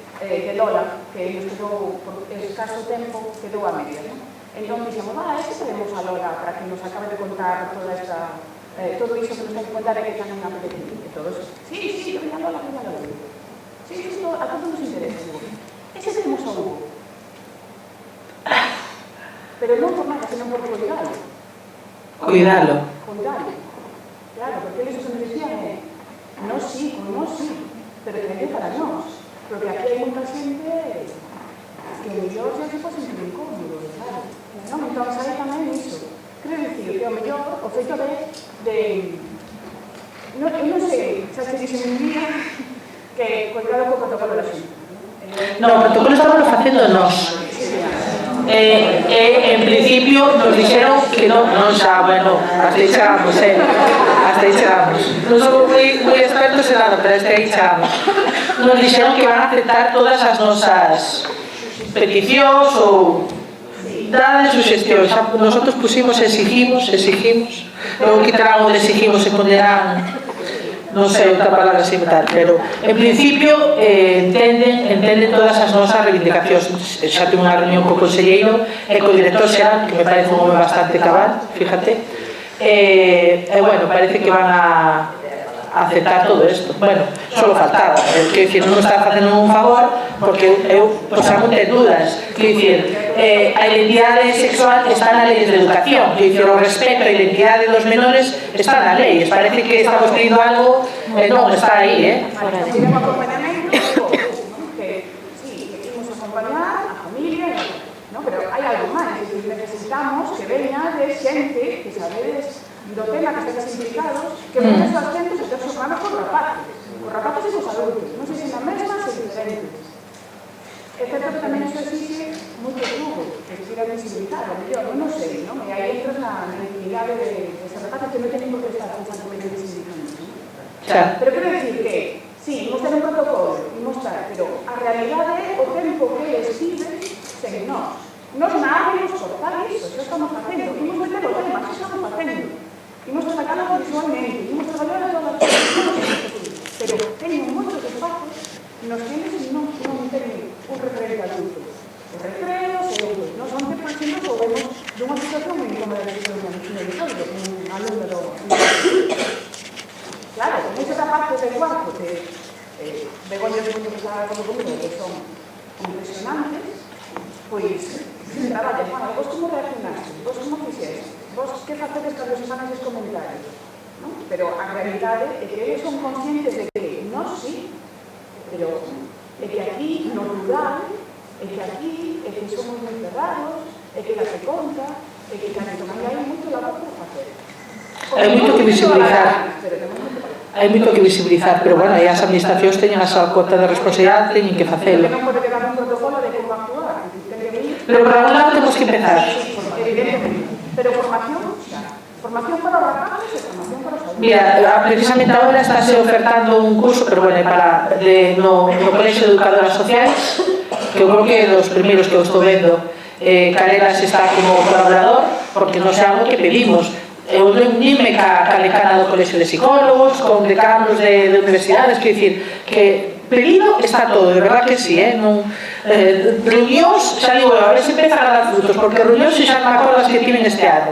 F: Lola, que nos quedou, por escaso tempo, quedou a media, non? Entón dixemos, ese traemos a Lola para que nos acabe de contar toda esta... todo iso que nos ten que contar é que tamén apetecido, e todo eso. Sí, veña Lola. Sí, isto a todos nos interesa, Hugo. Ese tenemos a Hugo. Pero non por nada, sino por cuidalo.
B: Cuidalo.
F: Claro, porque eles que nos decían no sí, pero que para nós. Porque aquí hai moita xente que o mellor xa se pode sentir incómodo, claro. Entón, sabe tamén iso. Creo dicir que o mellor, o feito eu non sei, xa se dixen un día que cuidado co protocolo da xunta.
B: No, o protocolo estamos facendo nós. En principio nos dixeron que non xa, bueno, hasta aí chegamos, hasta aí chegamos. Non somos moi expertos en nada, pero hasta aí chegamos. Nos dixeron que van a aceptar todas as nosas peticións ou dadas sugestións. Nosotros pusimos exigimos, logo quitarán o de exigimos e ponerán, non sei outra palabra sin tal, pero en principio entenden todas as nosas reivindicacións. Xa tuve unha reunión co conselleiro e co director xeral, que me parece un home bastante cabal, fíjate, e bueno, parece que van a aceptar todo isto. Bueno, solo faltaba, quero dicir, non está facendo un favor, porque eu, non ten dudas, quero dicir, a identidade sexual está na lei de educación, quero dicir, o respeto a identidade dos menores está na lei, parece que estamos pedindo algo, non, está aí,
F: Un acompañamento, que sí, que imos acompañar a familia, pero hai algo máis, necesitamos que veña de xente que sabedes do tema que estáis implicados, que muchas das gentes están xogando con rapaces e cos adultos, non sei se na mesma, se diferentes. É certo que tamén iso exixe moito truco, que se quira visibilizar, eu non sei, non? E aí entras na intimidade de ese rapaces que non teñen por que estar constantemente visibilizando, non? Pero quero dicir que, sí, imos ter un protocolo, pero a realidade é o tempo que eles viven sen nós. Nos nada imos cortar iso, xa estamos facendo, imos meter o tema, xa estamos facendo. Imos trabalhalo visualmente, imos trabalhalo todas as cousas, pero teñen moitos espazos nos que eles non teñen un referente adulto. Os recreos e outros. Nos onte, por exemplo, soubemos dunha situación moi incómoda de un auditorio, un alumno do... Claro, con ese rapaz de cuarto que Begoña que estaba comigo, que son impresionantes, pois, se traballas, bueno, vos como reaccionaste, vos como fixeste, vos que facedes cando se fan eses comentarios, non? Pero a realidade é que eles son conscientes de que nós sí, pero é que aquí no rural, é que aquí é que somos moi cerrados, e que date conta, e que tamén hai moito labor por facer.
B: Hai moito que visibilizar. Hai moito que visibilizar, pero bueno, aí as administracións teñen a súa cota de responsabilidade, teñen que facelo.
F: Non pode quedar un protocolo de como actuar.
B: Pero por algún lado temos que empezar.
F: Evidentemente. Pero formación, xa. Formación para os rapaces e formación para os adultos.
B: Mira, precisamente agora estáse ofertando un curso, pero bueno, no Colexio de Educadoras Sociais, que eu creo que é dos primeiros que eu estou vendo. Calelas está como colaborador, porque non é algo que pedimos. Eu unime ca decana do Colexio de Psicólogos, con decanos de universidades, que dicir, que pedido está todo, de verdad que sí, reunións, xa digo, a ver se empezan a dar frutos, porque reunións xa me acordo as que tiven este ano,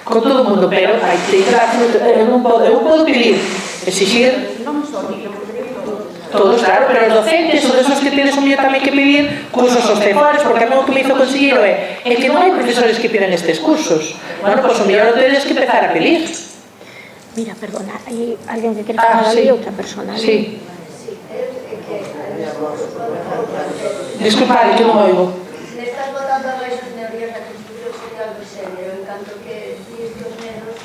B: con todo o mundo, pero hai que dar frutos, eu non podo pedir, exixir, todos, claro, pero os docentes son esos que tedes un mío tamén que pedir cursos sostefores, porque a mí o que me hizo conseguir é que non hai profesores que piden estes cursos. Bueno, pois o mellor o tedes que empezar a pedir.
A: Mira, perdona, hai alguén que quere falar ali, outra persona.
B: Sí. Disculpade, que non oigo.
G: Me estás botando a máis as teorías da construcción social do xénero, en canto que dis que os nenos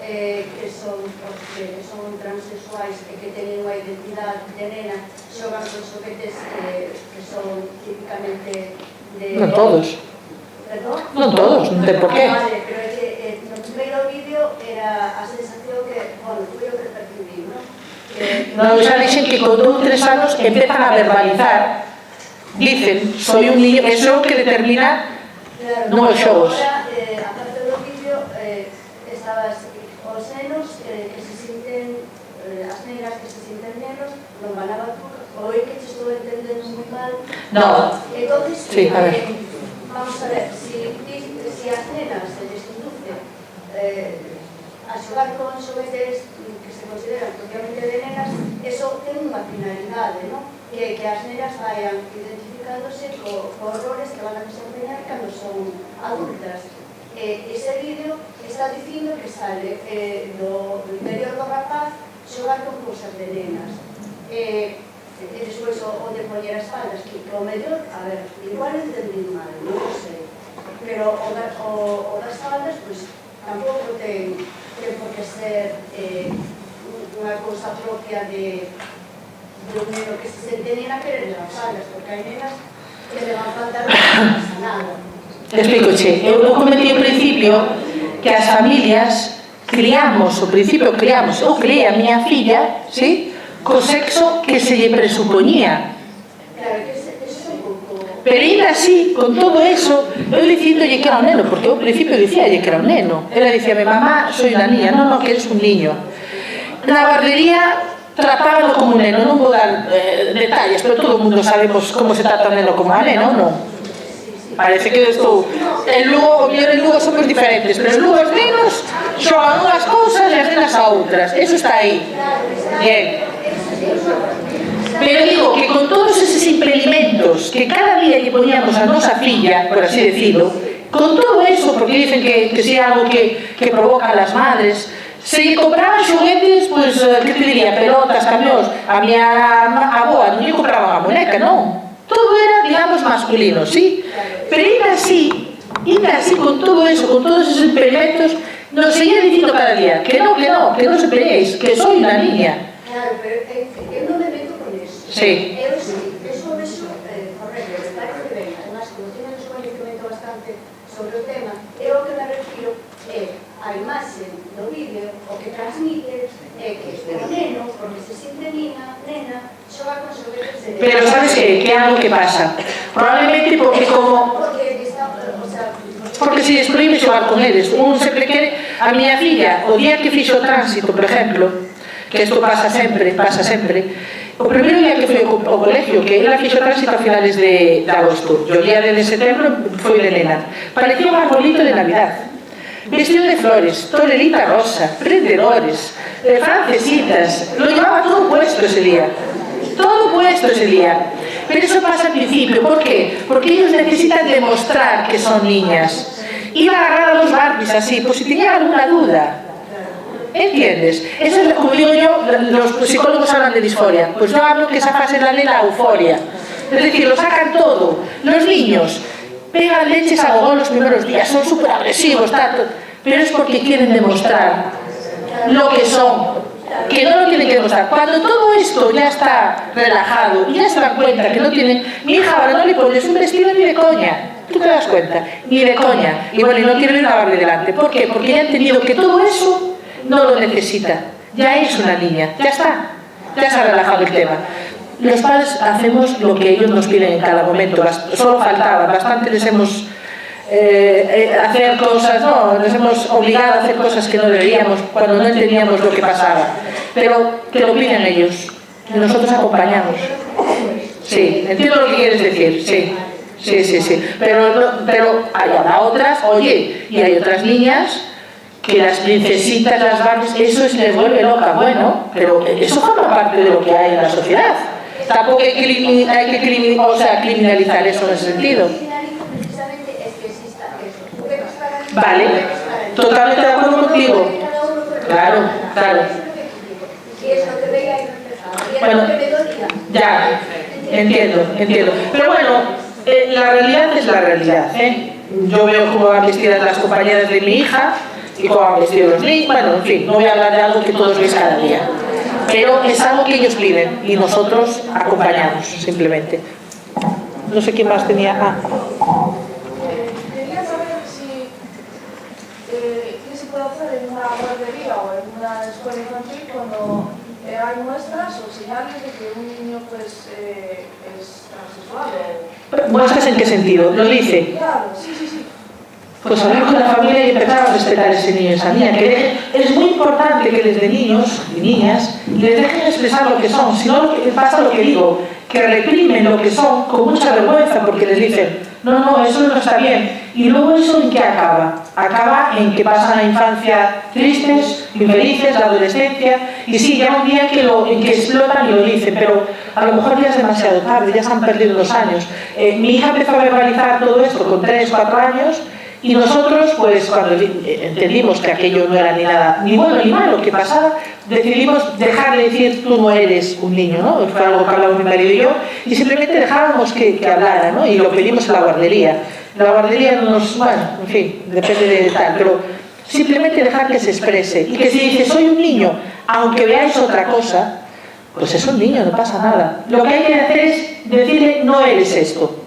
G: que son transexuais e que teñen unha identidade de nena xogan con xoguetes que son típicamente de...
B: Non todos.
G: Perdón?
B: Non todos, non ten por qué.
G: Vale, pero é que no primeiro vídeo era a sensación que, bueno, foi o que percibí, non?
B: Non, xa dixen que con 2 ou 3 anos empezan a verbalizar, dicen, soy un niño, eso que determina non os xogos.
G: Agora, aparte do vídeo, estabas os nenos que se sinten, as nenas que se sinten nenos, non van a vacuna, ou é que te estou entendendo moi mal.
B: No.
G: Entonces,
B: Sí, a ver.
G: Vamos a ver, si as nenas se les induce a xogar con xoguetes que se consideran propiamente de nenas, eso ten unha finalidade, non? Que as nenas vayan identificándose co horrores que van a desempeñar cando son adultas. Ese vídeo está dicindo que sale do interior do rapaz xogar con cousas de nenas. E despois o de poñer as faldas, que o mellor, a ver, igual entendí mal, non o sei, pero o das faldas, pois, tampouco ten por que ser unha cousa propia de un neno que se sente nena querer as faldas, porque hai nenas que le van faltar non pasa nada.
B: Explícoche, eu comentei ao principio que as familias criamos, ao principio criamos, eu criei a miña filla, sí, co sexo que se lle presupoñía.
G: Claro, que eso é un pouco...
B: Pero ainda así, con todo eso, eu dicíndolle que era un neno, porque eu ao principio dicíalle que era un neno. Ela dicíame, mamá, soy unha niña, non, que eres un niño. Na guardería tratábalo como un neno, non vou dar detalles, pero todo o mundo sabemos como se trata un neno como a neno, non? Parece que estou... En Lugo, o mellor en Lugo somos diferentes, pero en Lugo os nenos xogan unhas cousas e as nenas a outras. Eso está aí. Bien. Pero digo que con todos eses impedimentos que cada día lle poníamos a nosa filla, por así decirlo, con todo eso, porque dicen que si é algo que provocan las madres, se lle compraban xoguetes, pues, que te diría, pelotas, camións, a miña aboa non lle compraban a boneca, non. Todo era, digamos, masculino, ¿sí? Pero ainda así, con todo eso, con todos esos impedimentos, nos seguía dicindo cada día que non se peleéis, que soy unha niña.
G: Claro, pero eu non me meto con eso.
B: Sí.
G: Eu sí, eso correcto, me parece ben. Además, como teño un coñecemento bastante sobre o tema, eu o que me refiro é a imaxe do vídeo, o que transmite é que o neno, porque se sinte nena, xoga con xoguetes de nena.
B: Pero sabes que é algo que pasa. Probablemente porque como... Porque se les prohíbe xogar con eles. Un sempre quere... A miña filla, o día que fixo o tránsito, por exemplo, que isto pasa sempre, o primeiro día que foi ao colegio, que ela fixo o tránsito a finales de agosto, e o día de setembro foi de nena. Parecía un arbolito de Navidad. Vestido de flores, torerita rosa, prendedores, francesitas, lo llevaba todo puesto ese día. Todo puesto ese día. Pero eso pasa al principio, ¿por qué? Porque ellos necesitan demostrar que son niñas. Iba a agarrar a los Barbies así, por si tenía alguna duda. ¿Entiendes? Eso es, como digo yo, los psicólogos hablan de disforia. Pues yo hablo que esa fase la de la euforia. Es decir, lo sacan todo. Los niños pegan leches a gogó los primeros días, son súper agresivos, pero es porque quieren demostrar lo que son, que no lo tienen que demostrar. Cuando todo esto ya está relajado y ya se dan cuenta que no tienen, mi hija ahora no le pones un vestido ni de coña, tú te das cuenta, ni de coña, y bueno, y no quiero ir a lavarle delante. ¿Por qué? Porque ya ha entendido que todo eso no lo necesita, ya es una niña, ya está, ya se ha relajado el tema. Los padres hacemos lo que ellos nos piden en cada momento, solo faltaba, bastante les hemos hacer cosas, no, nos hemos obligado a hacer cosas que no deberíamos cuando no entendíamos lo que pasaba, pero que lo piden ellos y nosotros acompañamos. Sí, entiendo lo que quieres decir, sí, pero hay otras, oye, y hay otras niñas que las princesitas, las Barbies, eso se les vuelve loca, bueno, pero eso forma parte de lo que hay en la sociedad. Tampoco hay que criminalizar eso en ese sentido. Vale, totalmente de acuerdo contigo. Claro. Bueno, ya, entiendo. Pero bueno, la realidad es la realidad, ¿eh? Yo veo cómo van vestidas las compañeras de mi hija y cómo van vestidos los niños. Bueno, en fin, no voy a hablar de algo que todos veis cada día. Pero es algo que ellos piden y nosotros acompañamos, simplemente. No sé quién más tenía.
H: Quería saber qué se puede hacer en una guardería o en una escuela infantil cuando hay muestras o señales de que un niño pues, es transexual.
B: ¿Muestras en qué sentido? ¿Lo dice?
H: Claro, sí.
B: Pues hablar con la familia y empezar a respetar a ese niño y esa niña. Es muy importante que desde niños y niñas les dejen expresar lo que son. Si no, pasa lo que digo, que reprimen lo que son con mucha vergüenza porque les dicen, no, eso no está bien. Y luego eso ¿en qué acaba? Acaba en que pasan la infancia tristes, infelices, la adolescencia, y sí, ya un día en que explotan y lo dicen, pero a lo mejor ya es demasiado tarde, ya se han perdido los años. Mi hija empezó a verbalizar todo esto con 3, 4 años, y nosotros, pues cuando entendimos que aquello no era ni nada, ni bueno ni malo que pasaba, decidimos dejar de decir tú no eres un niño, ¿no? Fue algo que hablamos mi marido y yo, y simplemente dejábamos que hablara, ¿no? Y lo pedimos en la guardería. La guardería en fin, depende de tal, pero simplemente dejar que se exprese. Y que si dice soy un niño, aunque veáis otra cosa, pues es un niño, no pasa nada. Lo que hay que hacer es decirle no eres esto.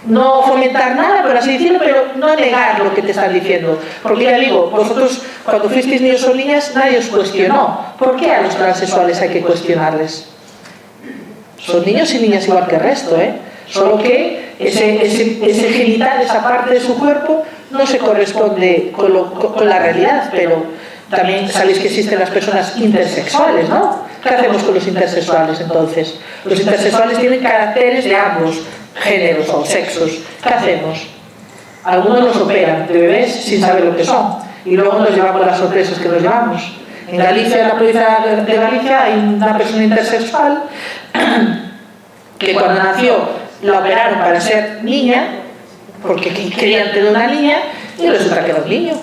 B: No fomentar nada, por así decirlo, pero no negar lo que te están diciendo. Porque ya digo, vosotros cuando fuisteis niños o niñas nadie os cuestionó. ¿Por qué a los transexuales hay que cuestionarles? Son niños y niñas igual que el resto, ¿eh? Solo que ese genital, esa parte de su cuerpo, no se corresponde con la realidad, pero también sabéis que existen las personas intersexuales, ¿no? ¿Qué hacemos con los intersexuales entonces? Los intersexuales tienen caracteres de ambos géneros o sexos. ¿Qué hacemos? Algunos nos operan de bebés sin saber lo que son y luego nos llevamos las sorpresas que nos llevamos. En Galicia, en la provincia de Galicia, hay una persona intersexual que cuando nació la operaron para ser niña porque querían tener una niña y resulta que era un niño.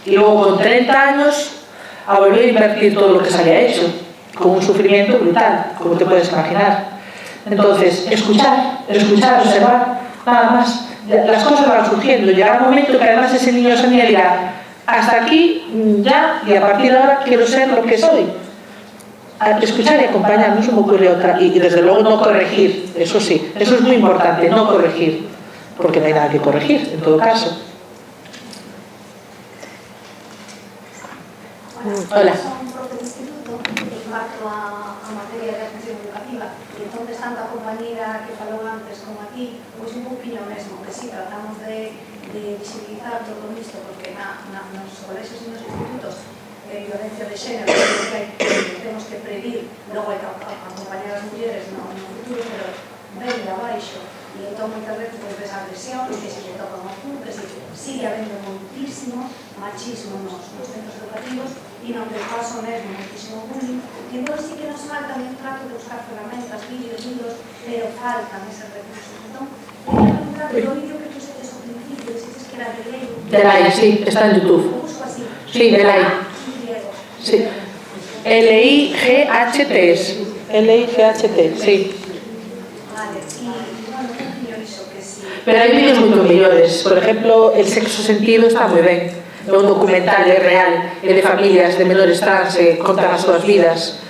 B: Y luego con 30 años a volver a invertir todo lo que se había hecho con un sufrimiento brutal, como te puedes imaginar. Entonces, escuchar, observar, nada más. Las cosas van surgiendo. Llegará un momento que además ese niño o esa niña dirá, hasta aquí ya, y a partir de ahora quiero ser lo que soy. Escuchar y acompañar, no se me ocurre otra. Y desde luego no corregir, eso sí, eso es muy importante, no corregir, porque no hay nada que corregir, en todo caso. Hola.
I: A materia de atención educativa e entón tanto a compañera que falou antes como aquí, pois un pouquinho mesmo, que si tratamos de visibilizar todo isto, porque nos colexios e nos institutos violencia de xénero que temos que predir, logo hai que acompañar as mulleres no futuro, pero ven de abaixo, e entón moitas veces ves agresión, que se lle tocan ao público, que sigue habendo moitísimo machismo nos centros educativos, e non que paso mesmo moitísimo bullying, e entón sí que nos falta un trato de buscar ferramentas, vídeos, libros, pero faltan esos recursos. Entón, quería preguntar do vídeo que tú setes ao principio, dices que era de lei.
B: De lei, sí, está en YouTube. Sí, de lei. Sí. L-I-G-H-T, sí.
I: Vale, y bueno, un poquillo iso, que si
B: Pero hai vídeos moito mellores. Por exemplo, El sexo sentido está moi ben. É un documental real de familias de menores trans que contan as súas vidas.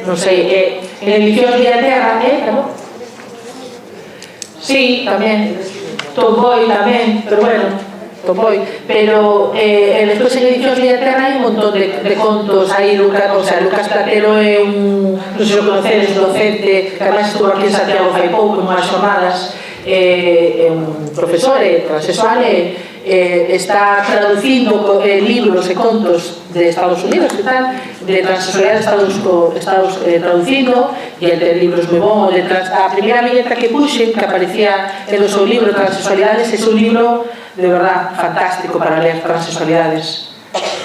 B: Non sei, en Edicións Villaterra, claro. Sí, tamén. Tomboy tamén, pero bueno, Tomboy. Pero despois en Edicións Villaterra hai un montón de contos. Hai Lucas Platero é un, non sei se o conocedes, docente, que además estuvo aquí en Santiago fai pouco, en unhas jornadas, un profesor transexual, está traducindo libros e contos de Estados Unidos e tal, de transexualidade Estados traducindo, e el ten libros moi bons. A primeira viñeta que puxe, que aparecía en o seu libro Transexualidades, é un libro de verdad fantástico para ler transexualidades,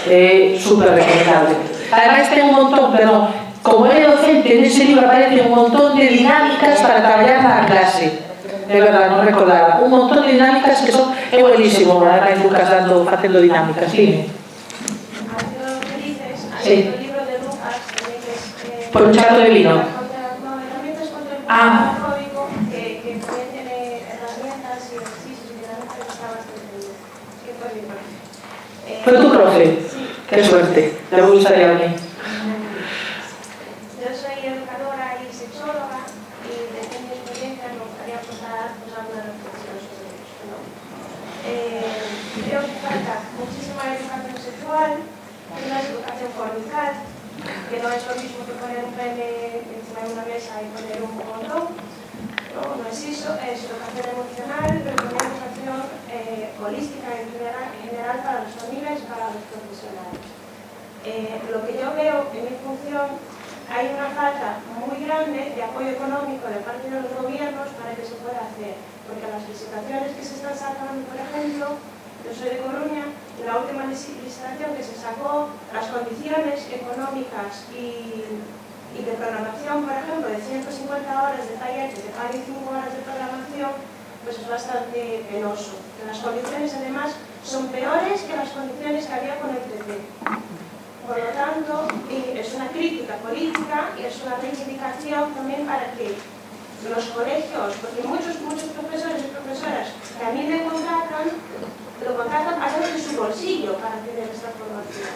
B: é super recomendable. Ademais ten un montón, pero como é docente, nese libro aparece un montón de dinámicas para traballar na clase. De verdad, non recordaba. Un montón de dinámicas que son... É buenísimo, ahora hai Lucas facendo dinámicas, dime. Sí. Por un chato de vino. Ah. ¿Fue tu profe? Qué suerte, le gustaría a mí.
J: Yo soy educadora y sexóloga y desde mi experiencia me gustaría aportar algunas reflexiones sobre esto. Creo que falta muchísima educación sexual, que no es educación corporal, que no es lo mismo que poner un pene encima de una mesa y poner un condón. No es eso, es educación emocional, pero también educación holística en general para las familias y para los profesionales. Lo que yo veo en mi función, hay una falta muy grande de apoyo económico de parte de los gobiernos para que se pueda hacer, porque las licitaciones que se están sacando, por ejemplo, yo soy de Coruña, la última licitación que se sacó, las condiciones económicas y de programación, por ejemplo, de 150 horas de taller que te paguen 5 horas de programación, pues es bastante penoso. Las condiciones, además, son peores que las condiciones que había con el TC. Por lo tanto, es una crítica política y es una reivindicación también para que los colegios, porque muchos profesores y profesoras que a mí me contratan, lo contratan a través de su bolsillo para tener esta formación.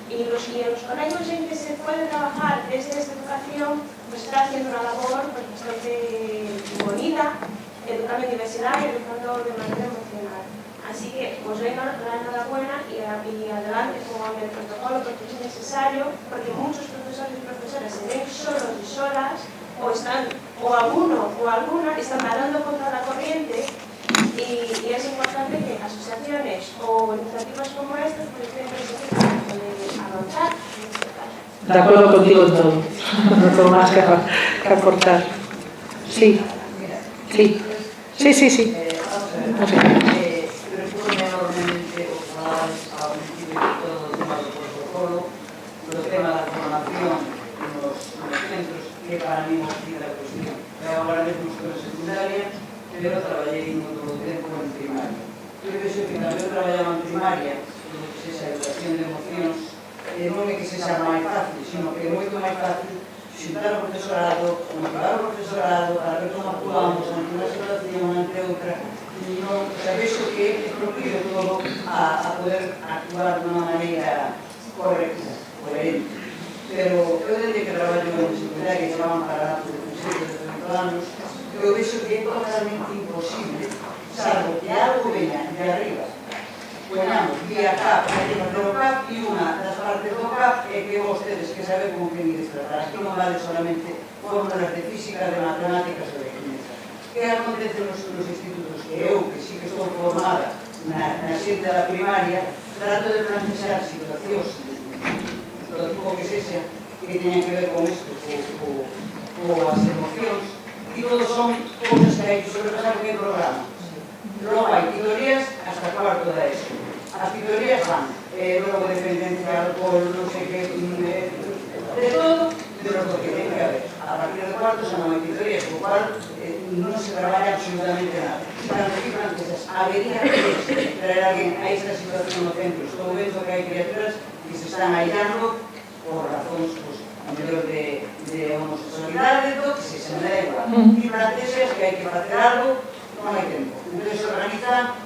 J: Y en los colegios en que se puede trabajar desde esta educación, pues está haciendo una labor bastante bonita, educando en diversidad y educando de manera emocional. Así que os doy la enhorabuena y adelante con el protocolo porque es necesario, porque muchos profesores y profesoras se ven solos y solas, o alguno o alguna están nadando contra la corriente, y es importante que asociaciones o iniciativas como estas pues estén presentes para poder avanzar en este caso.
B: De acuerdo contigo en todo, no tengo más que aportar. Sí, sí, sí, sí, sí. No sé.
K: Que para mí es la cuestión. Agora mesmo estou en secundaria, pero traballei todo o tempo en primaria. Eu vexo que cando eu traballaba en primaria, todo que sexa educación de emocións, non é que sexa máis fácil, sino que é moito máis fácil xuntar o profesorado, motivar o profesorado para ver como actuamos ante unha situación, ante outra. Vexo que é propio todo a poder actuar de unha maneira correcta, coherente. Pero eu desde que traballo en secundaria que van para de 17 18 anos, eu vexo que é totalmente imposible, salvo que algo veña de arriba. Poñamos vía CAP, pero CAP e unha das partes do CAP é que vostedes que saben como que ides tratar. Aquí non vale solamente fórmulas de física, de matemáticas ou de química. Que acontece nos institutos que eu, que sí que estou formada na xente da primaria, trato de plantear situacións do tipo que sexa, que teñan que ver con isto, coas emocións, e todos son cousas que hai que sobrepasar que programa. Logo hai titorías hasta cuarto da ESO. As titorías van, logo dependencia, alcohol, non sei que, de todo, de lo que ten que haber. A partir do cuarto xa non hai titorías, co cual non se traballa absolutamente nada. Están aquí francesas, habería que traer alguén a esta situación no centro. Estou vendo que hai criaturas que se están aillando por razóns, a mellor de homosexualidade, do que se me da igual. E francesas que hai que facer algo non hai tempo. Entón se organizan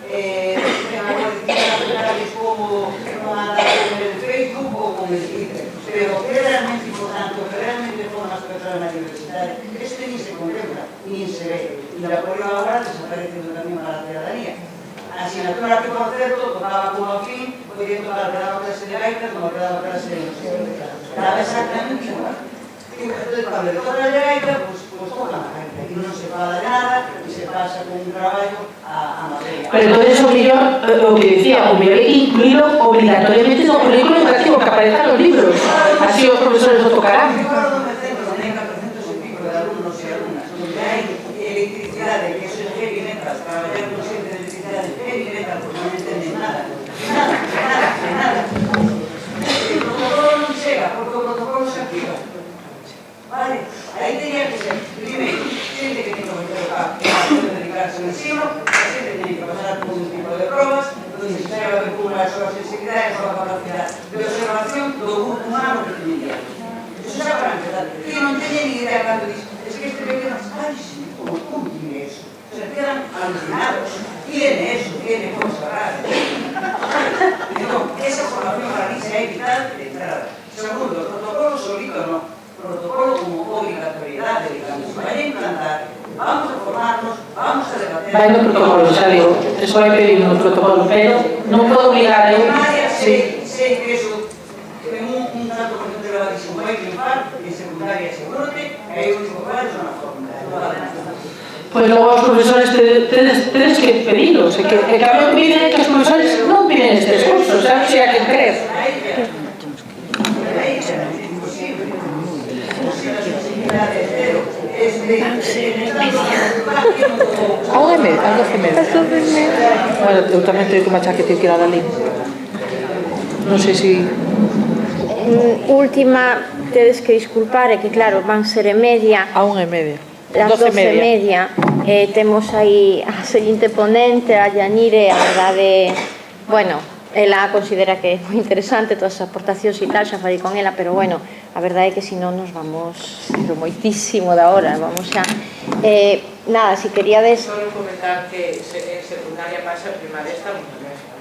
K: actividades como mandar en Facebook ou con el Twitter. Pero o que é realmente importante, o que realmente forma as persoas na universidade, este ni se contempla, ni se ve. E o apoio agora desaparece tamén para a ciudadanía. A asignatura que, por certo, tocaba como fin, podía tocar quedaba clase de gaita como quedaba clase de música. Quedaba exactamente igual. Entonces, cuando le toca de gaita, pues toca a gaita. E non se fala de nada, e se pasa con un traballo a materia.
B: Pero todo eso mellor, o que decía, o mellor é incluído obligatoriamente no currículo educativo, que aparezcan los libros. Así os profesores lo tocarán.
K: Eu recordo un centro donde hai 400 e pico de alumnos e alumnas, donde hai electricidade, que eso é heavy metal, traballar con xente de electricidade heavy metal, porque non entenden nada. Nada. O protocolo non chega, porque o protocolo se activa. Vale? Aí teria que ser, primeiro, xente que tenga que dedicarse ao ensino, a xente que teña que pasar por un tipo de probas, donde se saiba que cubra a súa sensibilidade, a súa capacidade de observación do grupo humano que teña. Eso xa para empezar. Que non teña ni idea cando dice, es que este pequeno, ay, sí, ¿cómo tiene eso? Se quedan alucinados. Tiene eso, tiene cosas raras. Esa formación para mí sea vital de entrada. Segundo, el protocolo solito no. Protocolo como obligatoriedade, digamos, se vai a implantar, vamos a formarnos, vamos a debater.
B: Vai no protocolo, xa digo, eso vai pedir no protocolo, pero non podo obligar eu.
K: Primaria, sei que eso, en un tanto por ciento elevadísimo vai triunfar, en secundaria seguro que hai un único lugar son a fórmula.
B: Pois logo os profesores tedes que pedilos, e que a mí piden que os profesores non piden estes cursos, xa que a quen crees. A 1:30, a 12:30. Bueno, eu tamén teño que machar que teño que ir a Dalí. Non sei se...
A: Última, tedes que disculpar, é que claro, van ser e media.
B: A 1:30.
A: Las 12:30. Temos aí a seguinte ponente, a Yanire, a verdade, bueno, ela considera que é moi interesante todas as aportacións e tal, xa falei con ela, pero bueno, a verdade é que senón nos vamos pero moitísimo da hora, vamos xa. Nada, si queríades...
D: Solo comentar que en secundaria pasa, primaria está moito mesmo.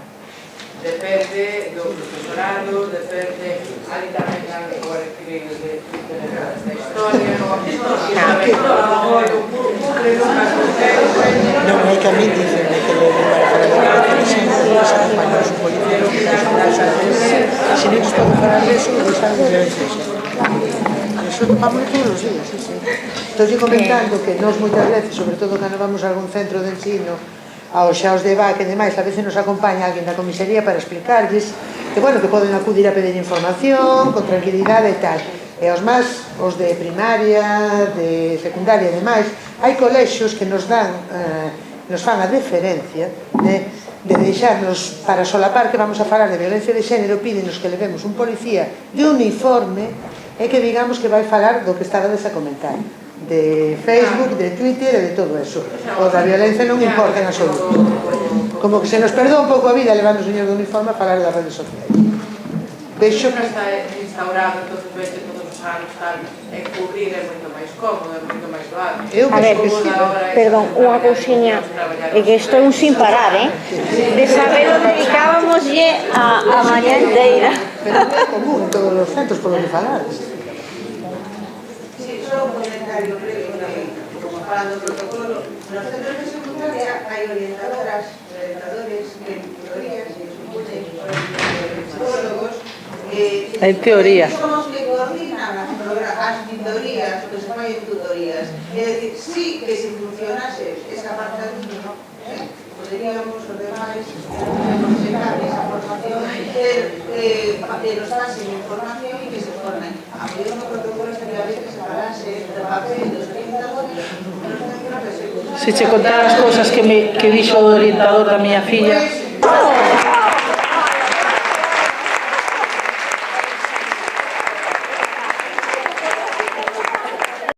D: Depende do profesorado, depende, ali tamén han de poder escribir de historia,
L: non hai que a mí dicen que le para falar de televisión os acompañados políticos se non se pode falar de eso deixar de violencia eso topamos todos os días estou comentando que nós moitas veces, sobre todo cando vamos a algún centro de ensino aos xaos de vaca e demais, a veces nos acompaña alguén da comisaría para explicarlles que, bueno, que poden acudir a pedir información con tranquilidade e tal. E os máis, os de primaria, de secundaria e demais, hai colexios que nos dan, nos fan a deferencia de deixarnos, para solapar que vamos a falar de violencia de xénero, pídenos que levemos un policía de uniforme e que digamos que vai falar do que estabades a comentar, de Facebook, de Twitter e de todo eso. O da violencia non importa en absoluto. Como que se nos perdoa un pouco a vida levando o señor de uniforme a falar das redes sociais. Vexo que
D: está instaurado, entonces vete todos os anos tal, e cubrir é moito máis cómodo, é moito máis doado.
A: A ver, perdón, unha cousiña, é que isto é un sin parar, de sabelo dedicábamoslle a María inteira.
L: Pero é común en todos os centros por onde falades.
M: Só un comentario breve, como falando do protocolo, nos centros de secundaria hai orientadoras, orientadores, tutorías, e supone psicólogos,
B: en teoría.
M: Son os que coordinan as tutorías, o que se fai en tutorías. É dicir, sí que se funcionase esa parte de poderíamos os demais aconsejar esa formación que nos pasen información e que se formen. A mellor no protocolo estaría ben que se falase do papel dos orientadores nos centros de secundaria.
B: Se che contar as cousas que dixo o orientador da miña filla,